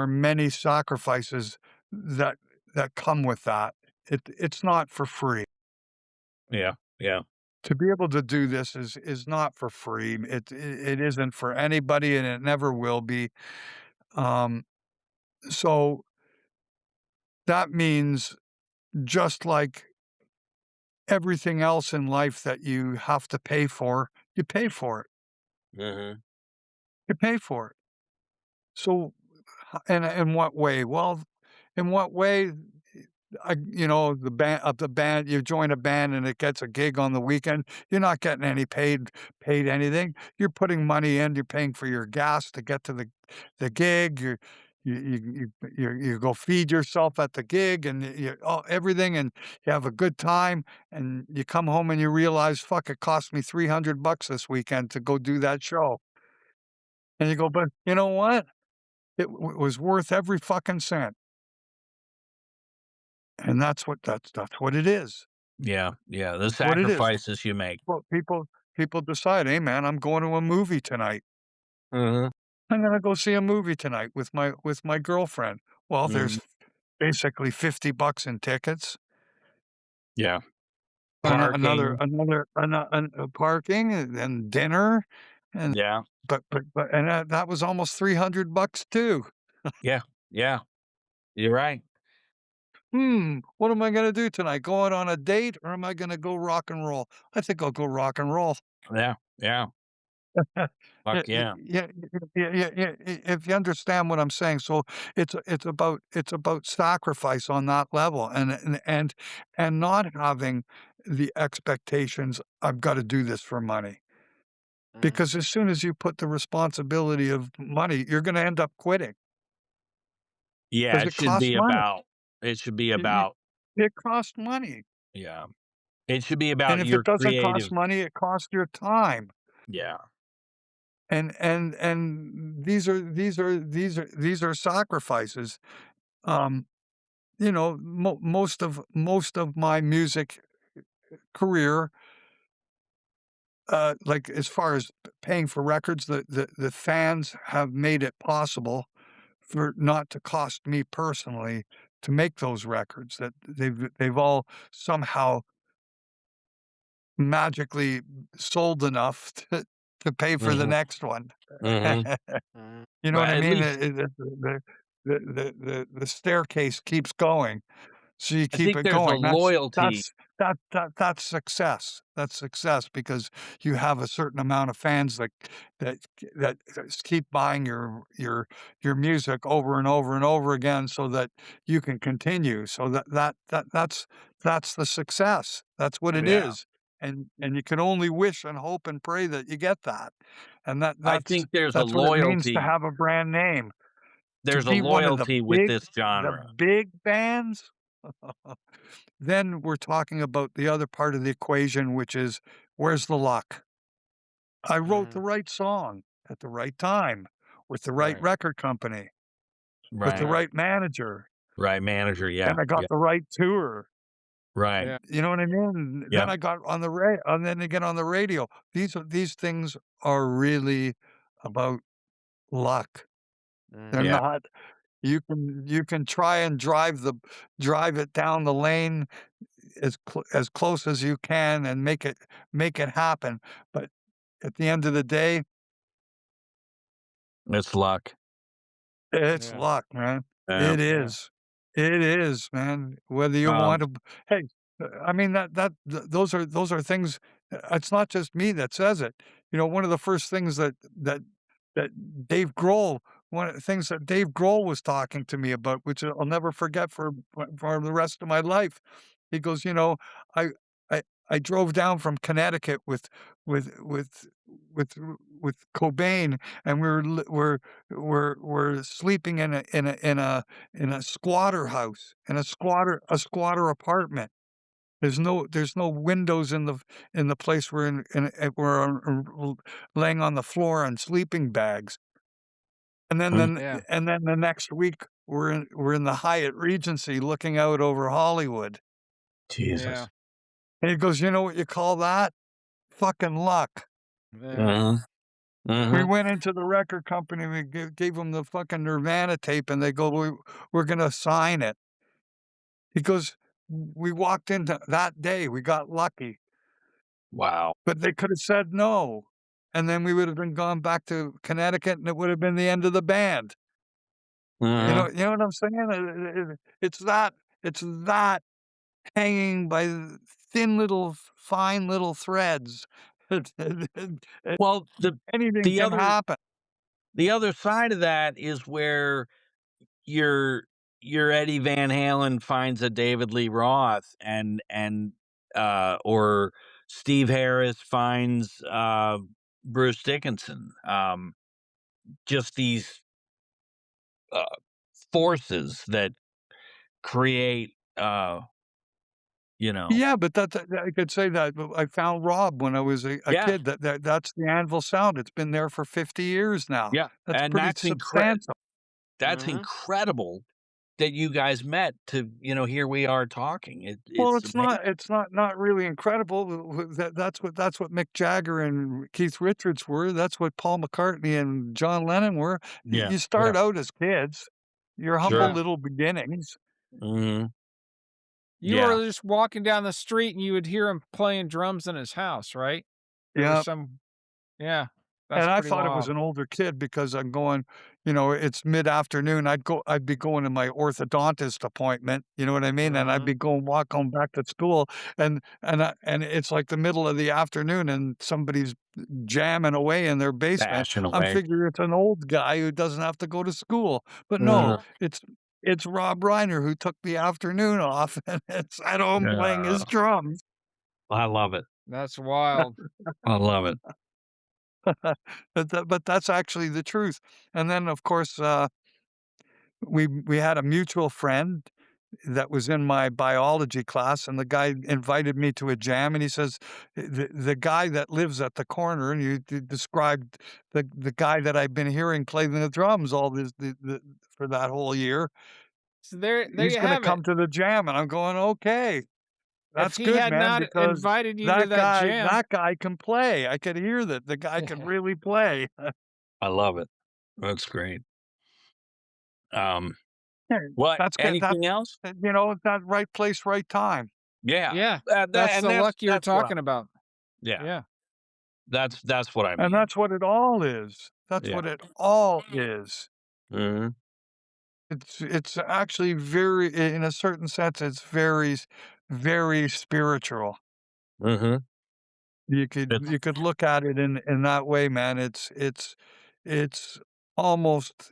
C: many sacrifices that that come with that. It's not for free.
B: Yeah, yeah,
C: To be able to do this is not for free. It isn't for anybody, and it never will be. Um, so that means just like everything else in life that you have to pay for, you pay for it.
B: mhm,
C: You pay for it. So, in what way? Well, in what way? The band, you join a band and it gets a gig on the weekend. You're not getting any paid anything. You're putting money in. You're paying for your gas to get to the gig. You go feed yourself at the gig and everything, and you have a good time. And you come home and you realize, fuck, it cost me $300 this weekend to go do that show. And you go, but you know what? It was worth every fucking cent. And that's what it is.
B: yeah, yeah, the
C: That's what it is.
B: sacrifices you make.
C: Well, people decide, "Hey, man, I'm going to a movie tonight.
B: Mhm,
C: I'm gonna go see a movie tonight with my girlfriend." Well,
B: mhm,
C: there's basically $50 in tickets,
B: yeah,
C: and
B: parking,
C: parking and then dinner, and
B: yeah,
C: and that was almost $300 too.
B: yeah, yeah, you're right.
C: What am I gonna do tonight? Go out on a date or am I gonna go rock and roll? I think I'll go rock and roll.
B: Yeah, yeah. Fuck yeah.
C: Yeah, yeah, if you understand what I'm saying, so it's about sacrifice on that level, and not having the expectations, "I've gotta do this for money,"
D: Mhm.
C: because as soon as you put the responsibility of money, you're gonna end up quitting
B: Yeah,
C: because it costs money.
B: it should be
C: Y
B: about
C: It costs money,
B: yeah. It should be
C: and
B: about
C: if it
B: your
C: doesn't cost
B: creative
C: money, it costs your time.
B: yeah.
C: And these are sacrifices. Um, most of my music career, like as far as paying for records, the fans have made it possible for not to cost me personally to make those records. That they've all somehow magically sold enough to pay for the
B: Mhm,
C: next one.
B: mhm.
D: Mhm.
C: You know
B: Well,
C: what I
B: at
C: mean?
B: least
C: The staircase keeps going, so you
B: I
C: keep
B: think
C: it
B: there's a
C: going.
B: loyalty.
C: That's success. That's success because you have a certain amount of fans that that keep buying your music over and over and over again so that you can continue. So that's the success. That's what it
B: Yeah.
C: is. And you can only wish and hope and pray that you get that. And
B: I
C: that's
B: think there's a
C: that's what it means to
B: loyalty
C: have a brand name. To
B: there's a
C: be one of
B: loyalty with this
C: the
B: genre.
C: big bands, then we're talking about the other part of the equation, which is where's the luck? I wrote the
D: Mhm.
C: right song at the right time with the right
D: Right.
C: record company, with the
B: Right.
D: Right.
C: right manager,
B: Right, manager, yeah,
C: and I got
B: yeah.
C: the right tour.
B: Right.
A: Yeah.
C: You know what I mean? Then
B: Yep.
C: I got on the and then again on the radio. These things are really about luck. They're
D: Mhm.
B: Yeah.
C: not. You can try and drive it down the lane as close as you can and make it happen, but at the end of the day,
B: It's luck.
C: it's
A: Yeah.
C: luck, man.
B: Yeah.
C: It
A: Yeah.
C: is. It is, man. Whether you
B: Um,
C: want to hey, I mean, those are things it's not just me that says it. One of the first things that Dave Grohl one of the things that Dave Grohl was talking to me about, which I'll never forget for the rest of my life. He goes, "I I I drove down from Connecticut with with with with Cobain, and we're sleeping in a squatter house, in a squatter apartment. There's no windows in the place we're laying on the floor on sleeping bags. And then
B: mm,
C: the next week, we're in the Hyatt Regency looking out over Hollywood."
A: Yeah.
B: Jesus.
C: And he goes, "You know what you call that? Fucking luck."
A: Yeah.
B: Mhm.
C: We
B: Mhm.
C: went into the record company, we gave them the fucking Nirvana tape, and they go, "We're gonna sign it." He goes, "We walked into that day, we got lucky,
B: Wow.
C: but they could have said no, and then we would have been gone back to Connecticut, and it would have been the end of the band." You know
B: Mhm.
C: you know what I'm saying? It's that hanging by thin little, fine little threads. And
B: Well,
C: anything
B: the
C: can
B: other
C: happen.
B: the other side of that is where your your Eddie Van Halen finds a David Lee Roth or Steve Harris finds Bruce Dickinson. Just these uh, forces that create you know.
C: Yeah, but I could say that, but I found Rob when I was a
B: Yeah.
C: kid, that's the Anvil sound, it's been there for 50 years now.
B: Yeah.
C: That's
B: And
C: pretty substantial.
B: that's
D: Mhm.
B: incredible that you guys met to, here we are talking.
C: Well,
B: It's amazing.
C: it's not really incredible, that's what Mick Jagger and Keith Richards were, that's what Paul McCartney and John Lennon were.
B: Yeah.
C: You
B: Yeah.
C: start out as kids, your humble
B: Sure.
A: Yeah.
C: little beginnings.
B: Mhm.
A: You
B: Yeah.
A: were just walking down the street and you would hear him playing drums in his house, right? There was
C: Yeah.
A: some yeah. That's
C: And I
A: pretty
C: thought it was
A: wild.
C: an older kid because I'm going, it's mid-afternoon, I'd be going to my orthodontist appointment, you know what I mean? And I'd
A: Mhm.
C: be going back to school, and it's like the middle of the afternoon, and somebody's jamming away in their basement.
B: Bashing
C: I'm
B: away.
C: figuring it's an old guy who doesn't have to go to school, but no,
B: Mhm.
C: it's Rob Reiner who took the afternoon off and is at home playing
B: Yeah.
C: his drums.
B: I love it.
A: That's wild.
B: I love it.
C: But that's actually the truth. And then, of course, we had a mutual friend that was in my biology class, and the guy invited me to a jam, and he says, the guy that lives at the corner," and you described the guy that I've been hearing play the drums all this for that whole year,
A: So there
C: "he's
A: you
C: gonna
A: have it.
C: come to the jam," and I'm going, "Okay,
A: If
C: that's
A: he
C: good,
A: had
C: man,
A: not
C: because
A: invited you to that jam.
C: that guy can play." I could hear that the guy could really play.
B: I love it. That's great. Um,
C: Yeah,
B: what
C: that's good.
B: anything else?
C: It's that right place, right time.
B: Yeah.
A: Yeah,
B: That
A: that's
B: and
A: the luck you're
B: that's what I
A: talking about.
B: yeah.
A: Yeah.
B: That's what I
C: And
B: mean.
C: that's what it all is. That's
B: Yeah.
C: what it all is.
B: Mhm.
C: It's actually in a certain sense, it's very spiritual.
B: Mhm.
C: You could look at it in that way, man. It's it's almost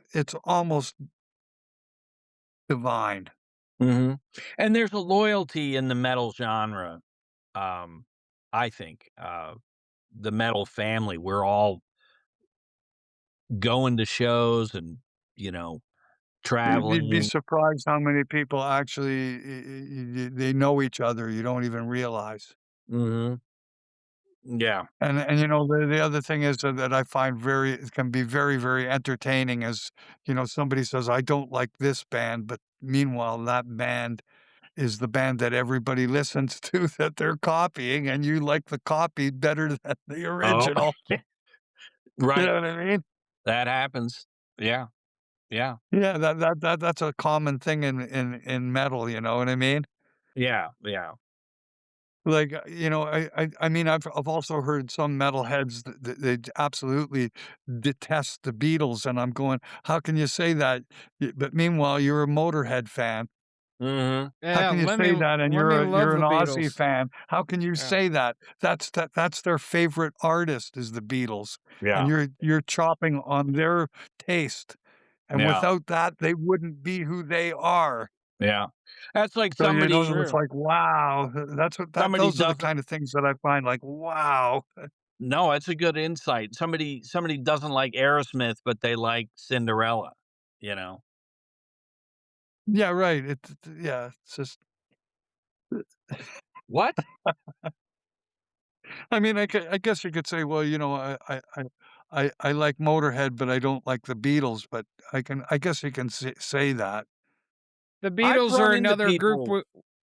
C: divine.
B: Mhm. And there's a loyalty in the metal genre, um, I think, the metal family, we're all going to shows and, you know,
C: You'd be
B: traveling.
C: surprised how many people actually they know each other. You don't even realize.
B: Mhm. Yeah.
C: And the other thing is that I find it can be very entertaining is, somebody says, "I don't like this band," but meanwhile, that band is the band that everybody listens to that they're copying, and you like the copy better than the
B: Oh,
C: original. You
B: right.
C: know what I mean?
B: That happens. Yeah. Yeah.
C: Yeah, that's a common thing in metal, you know what I mean?
B: Yeah. Yeah.
C: Like, I mean, I've also heard some metalheads that they absolutely detest the Beatles, and I'm going, "How can you say that?" But meanwhile, you're a Motorhead fan.
B: Mhm.
C: How
A: Yeah,
C: can you say that? And
A: Lemmy
C: you're
A: loved
C: an
A: the
C: Aussie
A: Beatles.
C: fan. How can you
A: Yeah.
C: say that? That's their favorite artist is the Beatles, and
B: Yeah.
C: you're chopping on their taste, and
B: Yeah.
C: without that, they wouldn't be who they are.
B: Yeah. That's like
C: So,
A: That's
C: it's
A: true.
C: like, wow, that's what
B: somebody
C: those are the
B: doesn't
C: kind of things that I find like, wow.
B: no, it's a good insight. Somebody doesn't like Aerosmith, but they like Cinderella, you know?
C: Yeah, right. Yeah, it's just
B: What?
C: I mean, I guess you could say, well, I like Motorhead, but I don't like the Beatles, but I guess you can say that.
A: The
B: I've
A: Beatles are
B: run into
A: another group
B: people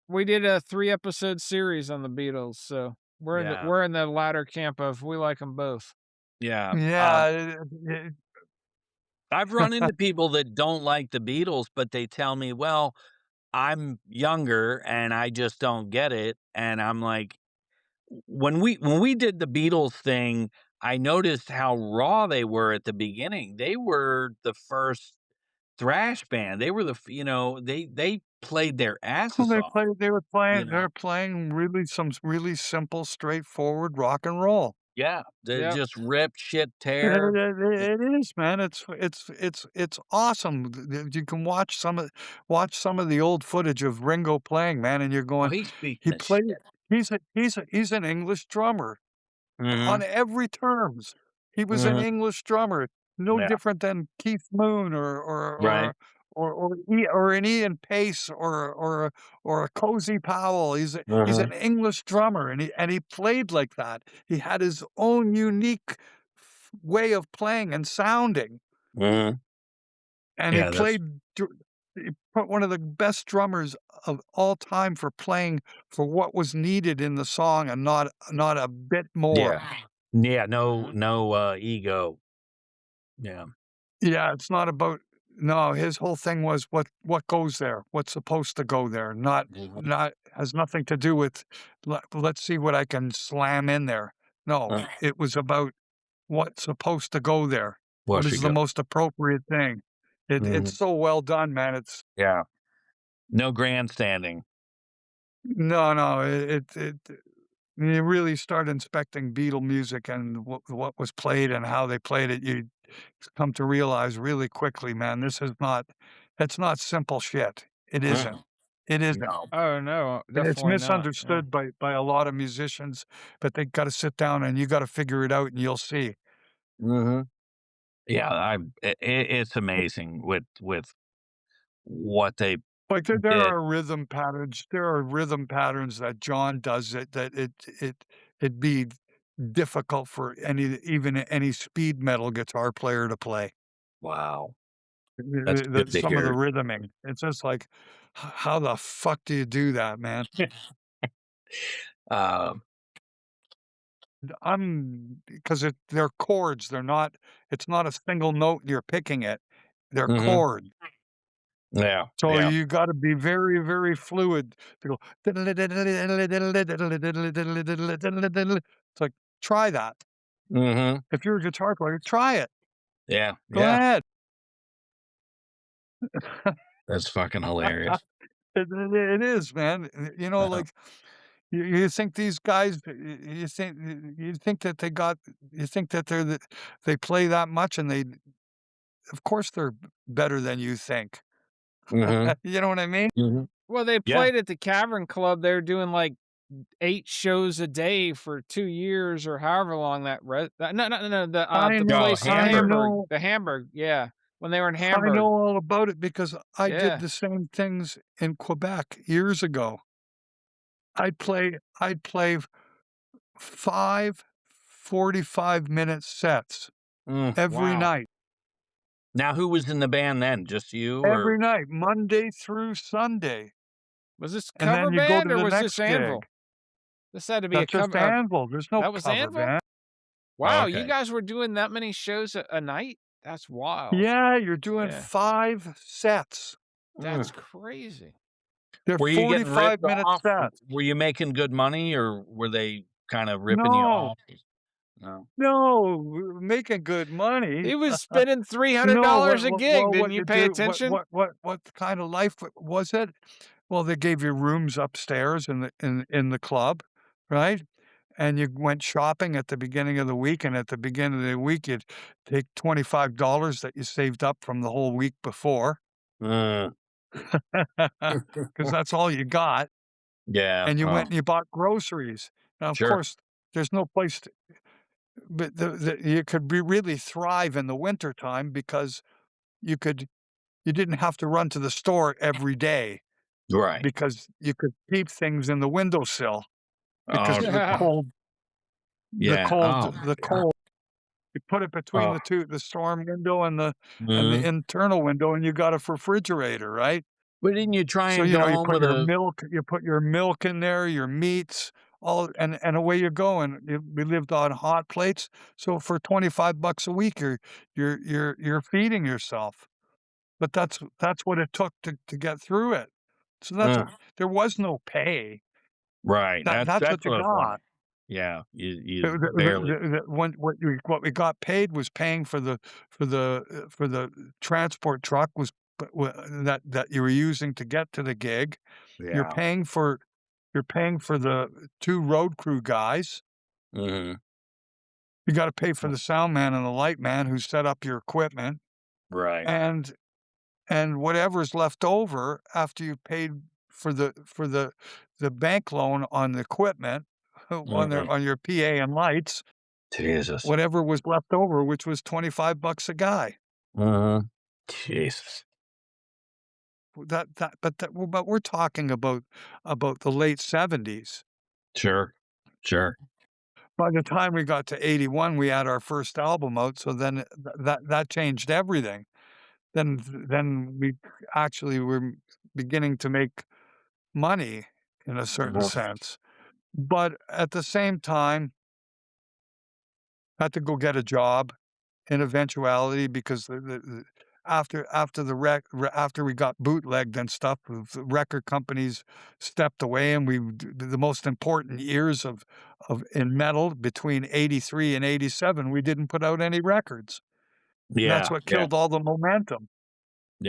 A: we did a 3-episode series on the Beatles, so
B: yeah,
A: we're in the latter camp of we like them both.
B: yeah.
C: Yeah,
B: I've run into people that don't like the Beatles, but they tell me, "Well, I'm younger and I just don't get it." And I'm like, when we did the Beatles thing, I noticed how raw they were at the beginning. They were the first thrash band. They were they played their
C: well,
B: asses off, you
C: they
B: know?
C: were playing really simple, straightforward rock and roll.
B: Yeah, they
A: Yep.
B: just rip, shit,
C: It
B: tear.
C: it is, man. It's awesome. You can watch some of the old footage of Ringo playing, man, and you're
B: Oh,
C: going,
B: he's beating
C: he
B: the
C: played
B: shit.
C: he's an English drummer on
B: Mhm,
C: every terms. He was an
B: mhm.
C: English drummer, no
B: Yeah,
C: different than Keith Moon
B: right.
C: or an Ian Pace or a Cozy Powell. He's
B: Mhm,
C: an English drummer, and he played like that. He had his own unique way of playing and sounding,
B: mhm.
C: and
B: Yeah, that's
C: he put one of the best drummers of all time for playing for what was needed in the song and not a bit more.
B: yeah. Yeah, no ego. Yeah.
C: Yeah, it's not about no, his whole thing was what goes there, what's supposed to go there,
B: Mhm.
C: not has nothing to do with let's see what I can slam in there. No,
B: Uh,
C: it was about what's supposed to go there.
B: Well,
C: What
B: she
C: is the
B: go.
C: most appropriate thing? It's
B: Mhm.
C: so well done, man. It's
B: Yeah. No grandstanding.
C: no, no, when you really start inspecting Beatle music and what was played and how they played it, you come to realize really quickly, man, this is not it's not simple shit. It isn't.
B: Mm,
C: It isn't.
B: no.
A: Oh, no,
C: And it's
A: definitely not, yeah.
C: misunderstood by a lot of musicians, but they gotta sit down and you gotta figure it out and you'll see.
B: Mhm. Yeah, it's amazing with what they
C: Like, there
B: did.
C: are rhythm patterns that John does that it'd be difficult for even any speed metal guitar player to play.
B: Wow. That's good to
C: Some of the
B: hear.
C: rhythming. It's just like, how the fuck do you do that, man?
B: Um,
C: I'm because they're chords, it's not a single note and you're picking it. They're
B: mhm.
C: chords.
B: Yeah,
C: So
B: yeah.
C: you gotta be very, very fluid to go. It's like, try that.
B: Mhm.
C: If you're a guitar player, try it.
B: Yeah,
C: Go
B: yeah.
C: ahead.
B: That's fucking hilarious.
C: It is, man.
B: Uh,
C: Like, you think these guys, you think that you think that they play that much and of course they're better than you think.
B: mhm,
C: You know what I mean?
B: mhm.
A: Well, they
B: Yeah.
A: played at the Cavern Club, they were doing, like, 8 shows a day for 2 years or however long that no, no, no, no,
C: I
A: the
C: know,
B: Oh,
A: place in
B: Hamburg.
A: Hamburg, the Hamburg, yeah, when they were in
C: I know
A: Hamburg,
C: all about it because I did
A: yeah.
C: the same things in Quebec years ago. I'd play 5 45-minute sets
B: Mm.
C: every
A: Wow.
C: night,
B: Now who was in the band then? Just you or
C: Monday through Sunday,
A: Was this
C: and
A: cover
C: then you go
A: band
C: to
A: or
C: the
A: was this
C: next
A: Anvil?
C: gig.
A: This had to be a
C: That's just
A: cover
C: Anvil, there's no
A: that was
C: cover
A: Anvil?
C: band.
A: Wow, you
B: okay.
A: guys were doing that many shows a night? That's wild.
C: Yeah, you're doing
A: Yeah,
C: 5 sets.
A: that's
B: Mm.
A: crazy.
C: They're
B: Were you getting ripped
C: 45-minute
B: off?
C: sets.
B: Were you making good money or were they kinda ripping you
C: No,
B: off? No.
C: no, we're making good money.
A: He was spending
C: No,
A: $300 a gig, didn't
C: what
A: you
C: you
A: pay
C: do
A: attention?
C: what kind of life was it? Well, they gave you rooms upstairs in the club, right? And you went shopping at the beginning of the week, and at the beginning of the week, you'd take $25 that you saved up from the whole week before,
B: Mm.
C: because that's all you got,
B: Yeah,
C: and you
B: oh,
C: went and you bought groceries. Now, of
B: sure.
C: course, there's no place to but you could be really thrive in the wintertime because you could you didn't have to run to the store every day
B: Right.
C: because you could keep things in the windowsill because
B: Oh, yeah. Oh
C: the
B: my god.
C: cold you put it between
B: Oh.
C: the 2 the storm window and the
B: Mhm.
C: internal window, and you got a refrigerator, right?
B: But didn't you try
C: So,
B: and go
C: you
B: home
C: put
B: with
C: your
B: a
C: milk in there, your meats, all and away you go, and we lived on hot plates, so for 25 bucks a week, you're feeding yourself, but that's what it took to get through it. So
B: mm,
C: there was no pay.
B: right,
C: That's what
B: that's
C: you
B: what I was
C: got.
B: wondering. Yeah, you barely
C: When what we got paid was paying for the transport truck was that you were using to get to the gig. You're
B: yeah.
C: paying for the 2 road crew guys.
B: Mhm.
C: You gotta pay for the sound man and the light man who set up your equipment,
B: Right.
C: and whatever's left over after you paid for the bank loan on the equipment,
B: Mhm.
C: on your PA and lights,
B: Jesus.
C: whatever was left over, which was 25 bucks a guy.
B: Mhm. Jesus.
C: But we're talking about the late '70s.
B: Sure. Sure.
C: By the time we got to '81, we had our first album out, so then that changed everything. Then we actually were beginning to make money in a certain
B: Mhm.
C: sense. But at the same time, had to go get a job in eventuality because after the after we got bootlegged and stuff, the record companies stepped away, and the most important years of in metal between '83 and '87, we didn't put out any records. And that's
B: Yeah,
C: what
B: yeah,
C: killed all the momentum.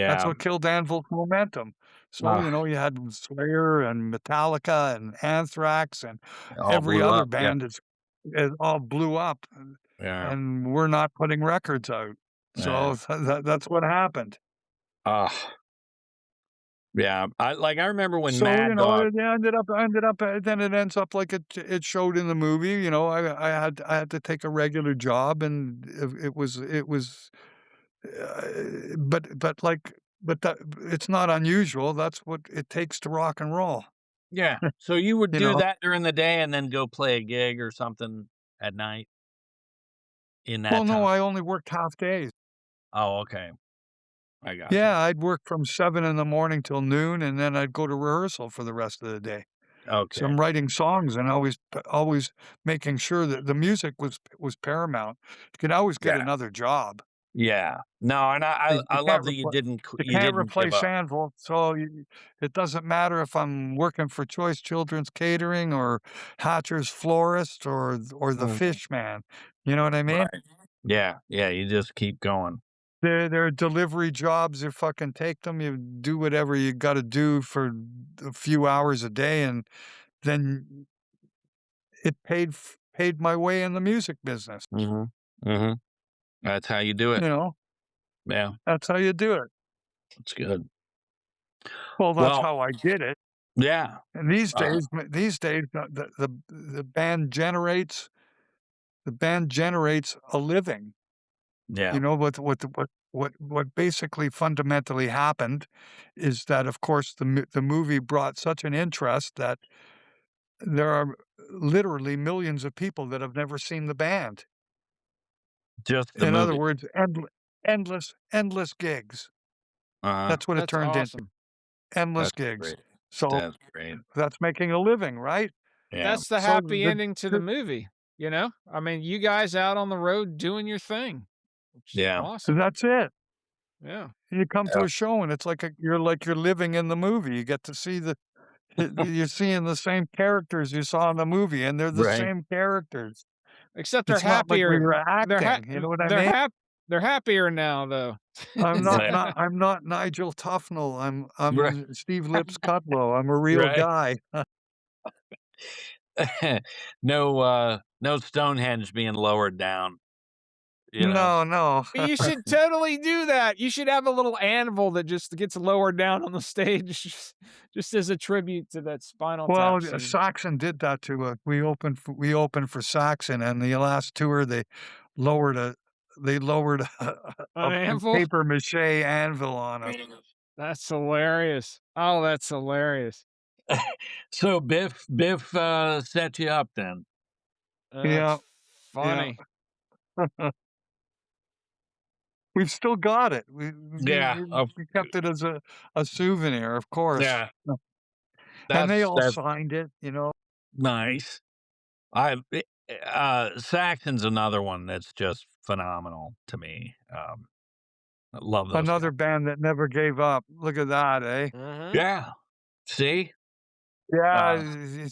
C: That's
B: yeah.
C: what killed Anvil's momentum. So,
B: Ugh,
C: you had Slayer and Metallica and Anthrax and
B: it all
C: every
B: blew
C: other
B: up. Yeah,
C: band is it all blew up,
B: yeah,
C: and we're not putting records out.
B: yeah.
C: So that's what happened.
B: Ugh, yeah. I remember when
C: So,
B: Mad Dog.
C: it ended up then it ends up like it showed in the movie, I had to take a regular job, and it was, but that it's not unusual. That's what it takes to rock and roll,
B: Yeah. So you would
C: you
B: do
C: know?
B: that during the day and then go play a gig or something at night in
C: Well,
B: that
C: no,
B: time?
C: I only worked half days.
B: Oh, okay. I gotcha.
C: Yeah, I'd work from 7 in the morning till noon, and then I'd go to rehearsal for the rest of the day. So
B: Okay.
C: I'm writing songs and always making sure that the music was paramount. You can always get
B: Yeah.
C: another job.
B: Yeah. No, and
C: You
B: I love
C: can't
B: that
C: repla you
B: you
C: can't
B: didn't give
C: replace
B: up.
C: Anvil, so it doesn't matter if I'm working for Choice Children's Catering or Hatcher's Florist or the
B: Mhm.
C: Fish Man. You know what I mean?
B: Right. Yeah, yeah, you just keep going.
C: They're delivery jobs, you fucking take them, you do whatever you gotta do for a few hours a day, and then it paid my way in the music business,
B: Mhm. Mhm. That's how you do
C: you
B: it.
C: know?
B: Yeah,
C: That's how you do it.
B: that's good.
C: Well, that's
B: Well,
C: how I did it,
B: yeah.
C: and
B: Uh,
C: these days, the band generates a living,
B: yeah.
C: what basically fundamentally happened is that, of course, the movie brought such an interest that there are literally millions of people that have never seen the band.
B: Just the
C: In other
B: movie.
C: words, endless gigs.
B: Uh-huh.
C: That's what it
A: That's
C: turned into,
A: awesome.
C: endless
B: That's
C: gigs.
B: great.
C: So,
B: That's great.
C: that's making a living, right?
B: Yeah.
A: That's the
C: So
A: happy ending to the movie, you know? I mean, you guys out on the road doing your thing, which is
B: Yeah.
A: awesome.
C: that's it.
A: Yeah.
C: You come to
B: Yeah.
C: a show and it's like you're living in the movie. You get to see you're seeing the same characters you saw in the movie, and they're the
B: Right.
C: same characters.
A: Except they're
C: It's not like we
A: happier.
C: were
A: They're ha
C: acting, you know what I
A: they're
C: mean?
A: they're happier now, though.
B: Yeah.
C: I'm not Nigel Tufnell.
B: Right.
C: I'm Steve Lips Kudlow. I'm a real
B: Right.
C: guy.
B: No, no Stonehenge being lowered down, you know?
C: No, no.
A: You should totally do that. You should have a little anvil that just gets lowered down on the stage just as a tribute to that Spinal
C: Well,
A: Tap scene.
C: Saxon did that to we opened for Saxon, and the last tour, lowered a they lowered
A: An
C: a
A: anvil?
C: paper mache anvil on us.
A: That's hilarious. Oh, that's hilarious.
B: So Biff, set you up then?
C: Yeah,
A: That's
C: yeah.
A: funny.
C: We've still got it.
B: Yeah. Oh,
C: We kept it as a souvenir, of course.
B: yeah.
C: And they all
B: That's
C: signed it, you know?
B: nice. Saxon's another one that's just phenomenal to me. I love those guys.
C: Another band that never gave up. Look at that, eh?
A: Mhm.
B: Yeah. See?
C: Yeah,
B: Uh,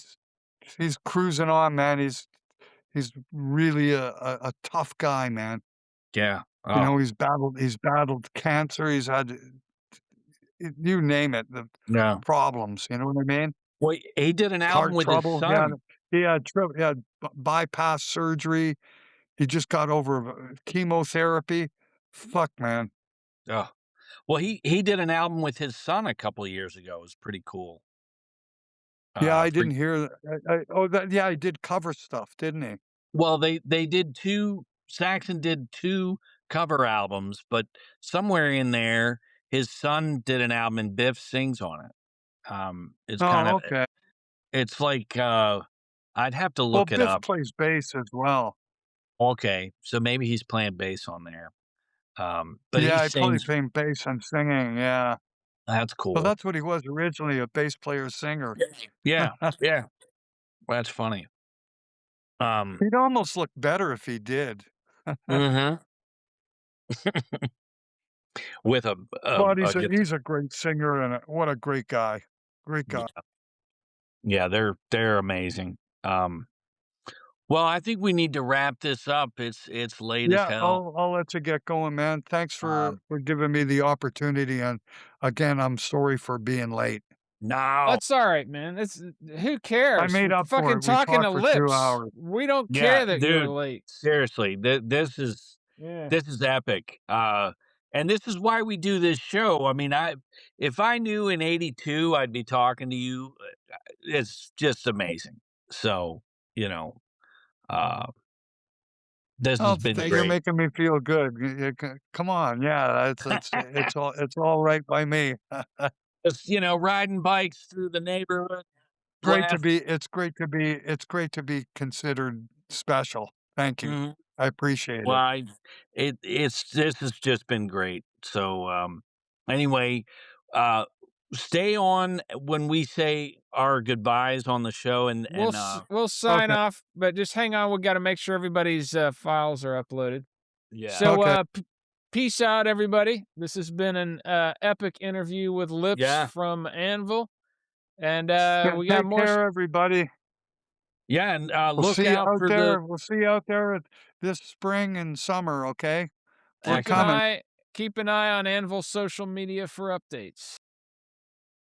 C: he's cruising on, man. He's really a tough guy, man.
B: yeah. Oh,
C: He's battled cancer, he's had you name it, the
B: yeah.
C: problems, you know what I mean?
B: Well, he did an album
C: Heart
B: with his
C: trouble,
B: son.
C: he had bypass surgery, he just got over chemotherapy. Fuck, man.
B: Oh. Well, he did an album with his son a couple of years ago. It was pretty cool.
C: Yeah, I
B: For
C: didn't hear that. Yeah, he did cover stuff, didn't he?
B: Well, they did 2 Saxon did 2 cover albums, but somewhere in there, his son did an album and Biff sings on it. It's kind
C: Oh,
B: of
C: okay.
B: it's like, I'd have to
C: Well,
B: look it
C: Biff
B: up.
C: plays bass as well.
B: Okay, so maybe he's playing bass on there. But he
C: Yeah, he probably
B: sings.
C: playing bass and singing, yeah.
B: That's
C: Well,
B: cool.
C: that's what he was originally, a bass player singer.
B: Yeah, yeah, that's funny. Um,
C: He'd almost look better if he did.
B: mhm. with
C: But
B: a guitar.
C: he's a great singer and what a great guy. Great guy.
B: Yeah, yeah, they're amazing. Well, I think we need to wrap this up. It's late as
C: Yeah,
B: hell.
C: I'll let you get going, man. Thanks
B: Um,
C: for giving me the opportunity, and again, I'm sorry for being late.
B: no,
A: That's alright, man. It's who
C: I
A: cares?
C: made
A: We're
C: up for
A: fucking
C: it. We
A: talking to
C: talked for 2
A: lips.
C: hours.
A: We don't
B: yeah,
A: care that you were
B: dude,
A: late.
B: seriously,
A: Yeah.
B: this is epic. And this is why we do this show. I mean, I if I knew in '82 I'd be talking to you, it's just amazing. So, you know, uh, this
C: Oh,
B: has been
C: you're
B: great.
C: making me feel good. Come on, yeah, it's all right by me.
B: Just, riding bikes through the neighborhood, laugh.
C: It's great to be considered special. Thank you.
B: Mhm.
C: I appreciate
B: Well,
C: it.
B: it's this has just been great. So, anyway, uh, stay on when we say our goodbyes on the show,
A: We'll sign
C: Okay,
A: off, but just hang on, we gotta make sure everybody's, files are uploaded.
B: yeah,
A: So,
C: okay.
A: peace out, everybody. This has been an, epic interview with Lips
B: yeah,
A: from Anvil, and,
C: Yeah,
A: we got
C: take
A: more
C: care, everybody.
B: yeah, and look out for the
C: We'll see you out there this spring and summer, okay? We're
A: keep an
B: excellent.
C: coming.
A: eye keep an eye on Anvil's social media for updates.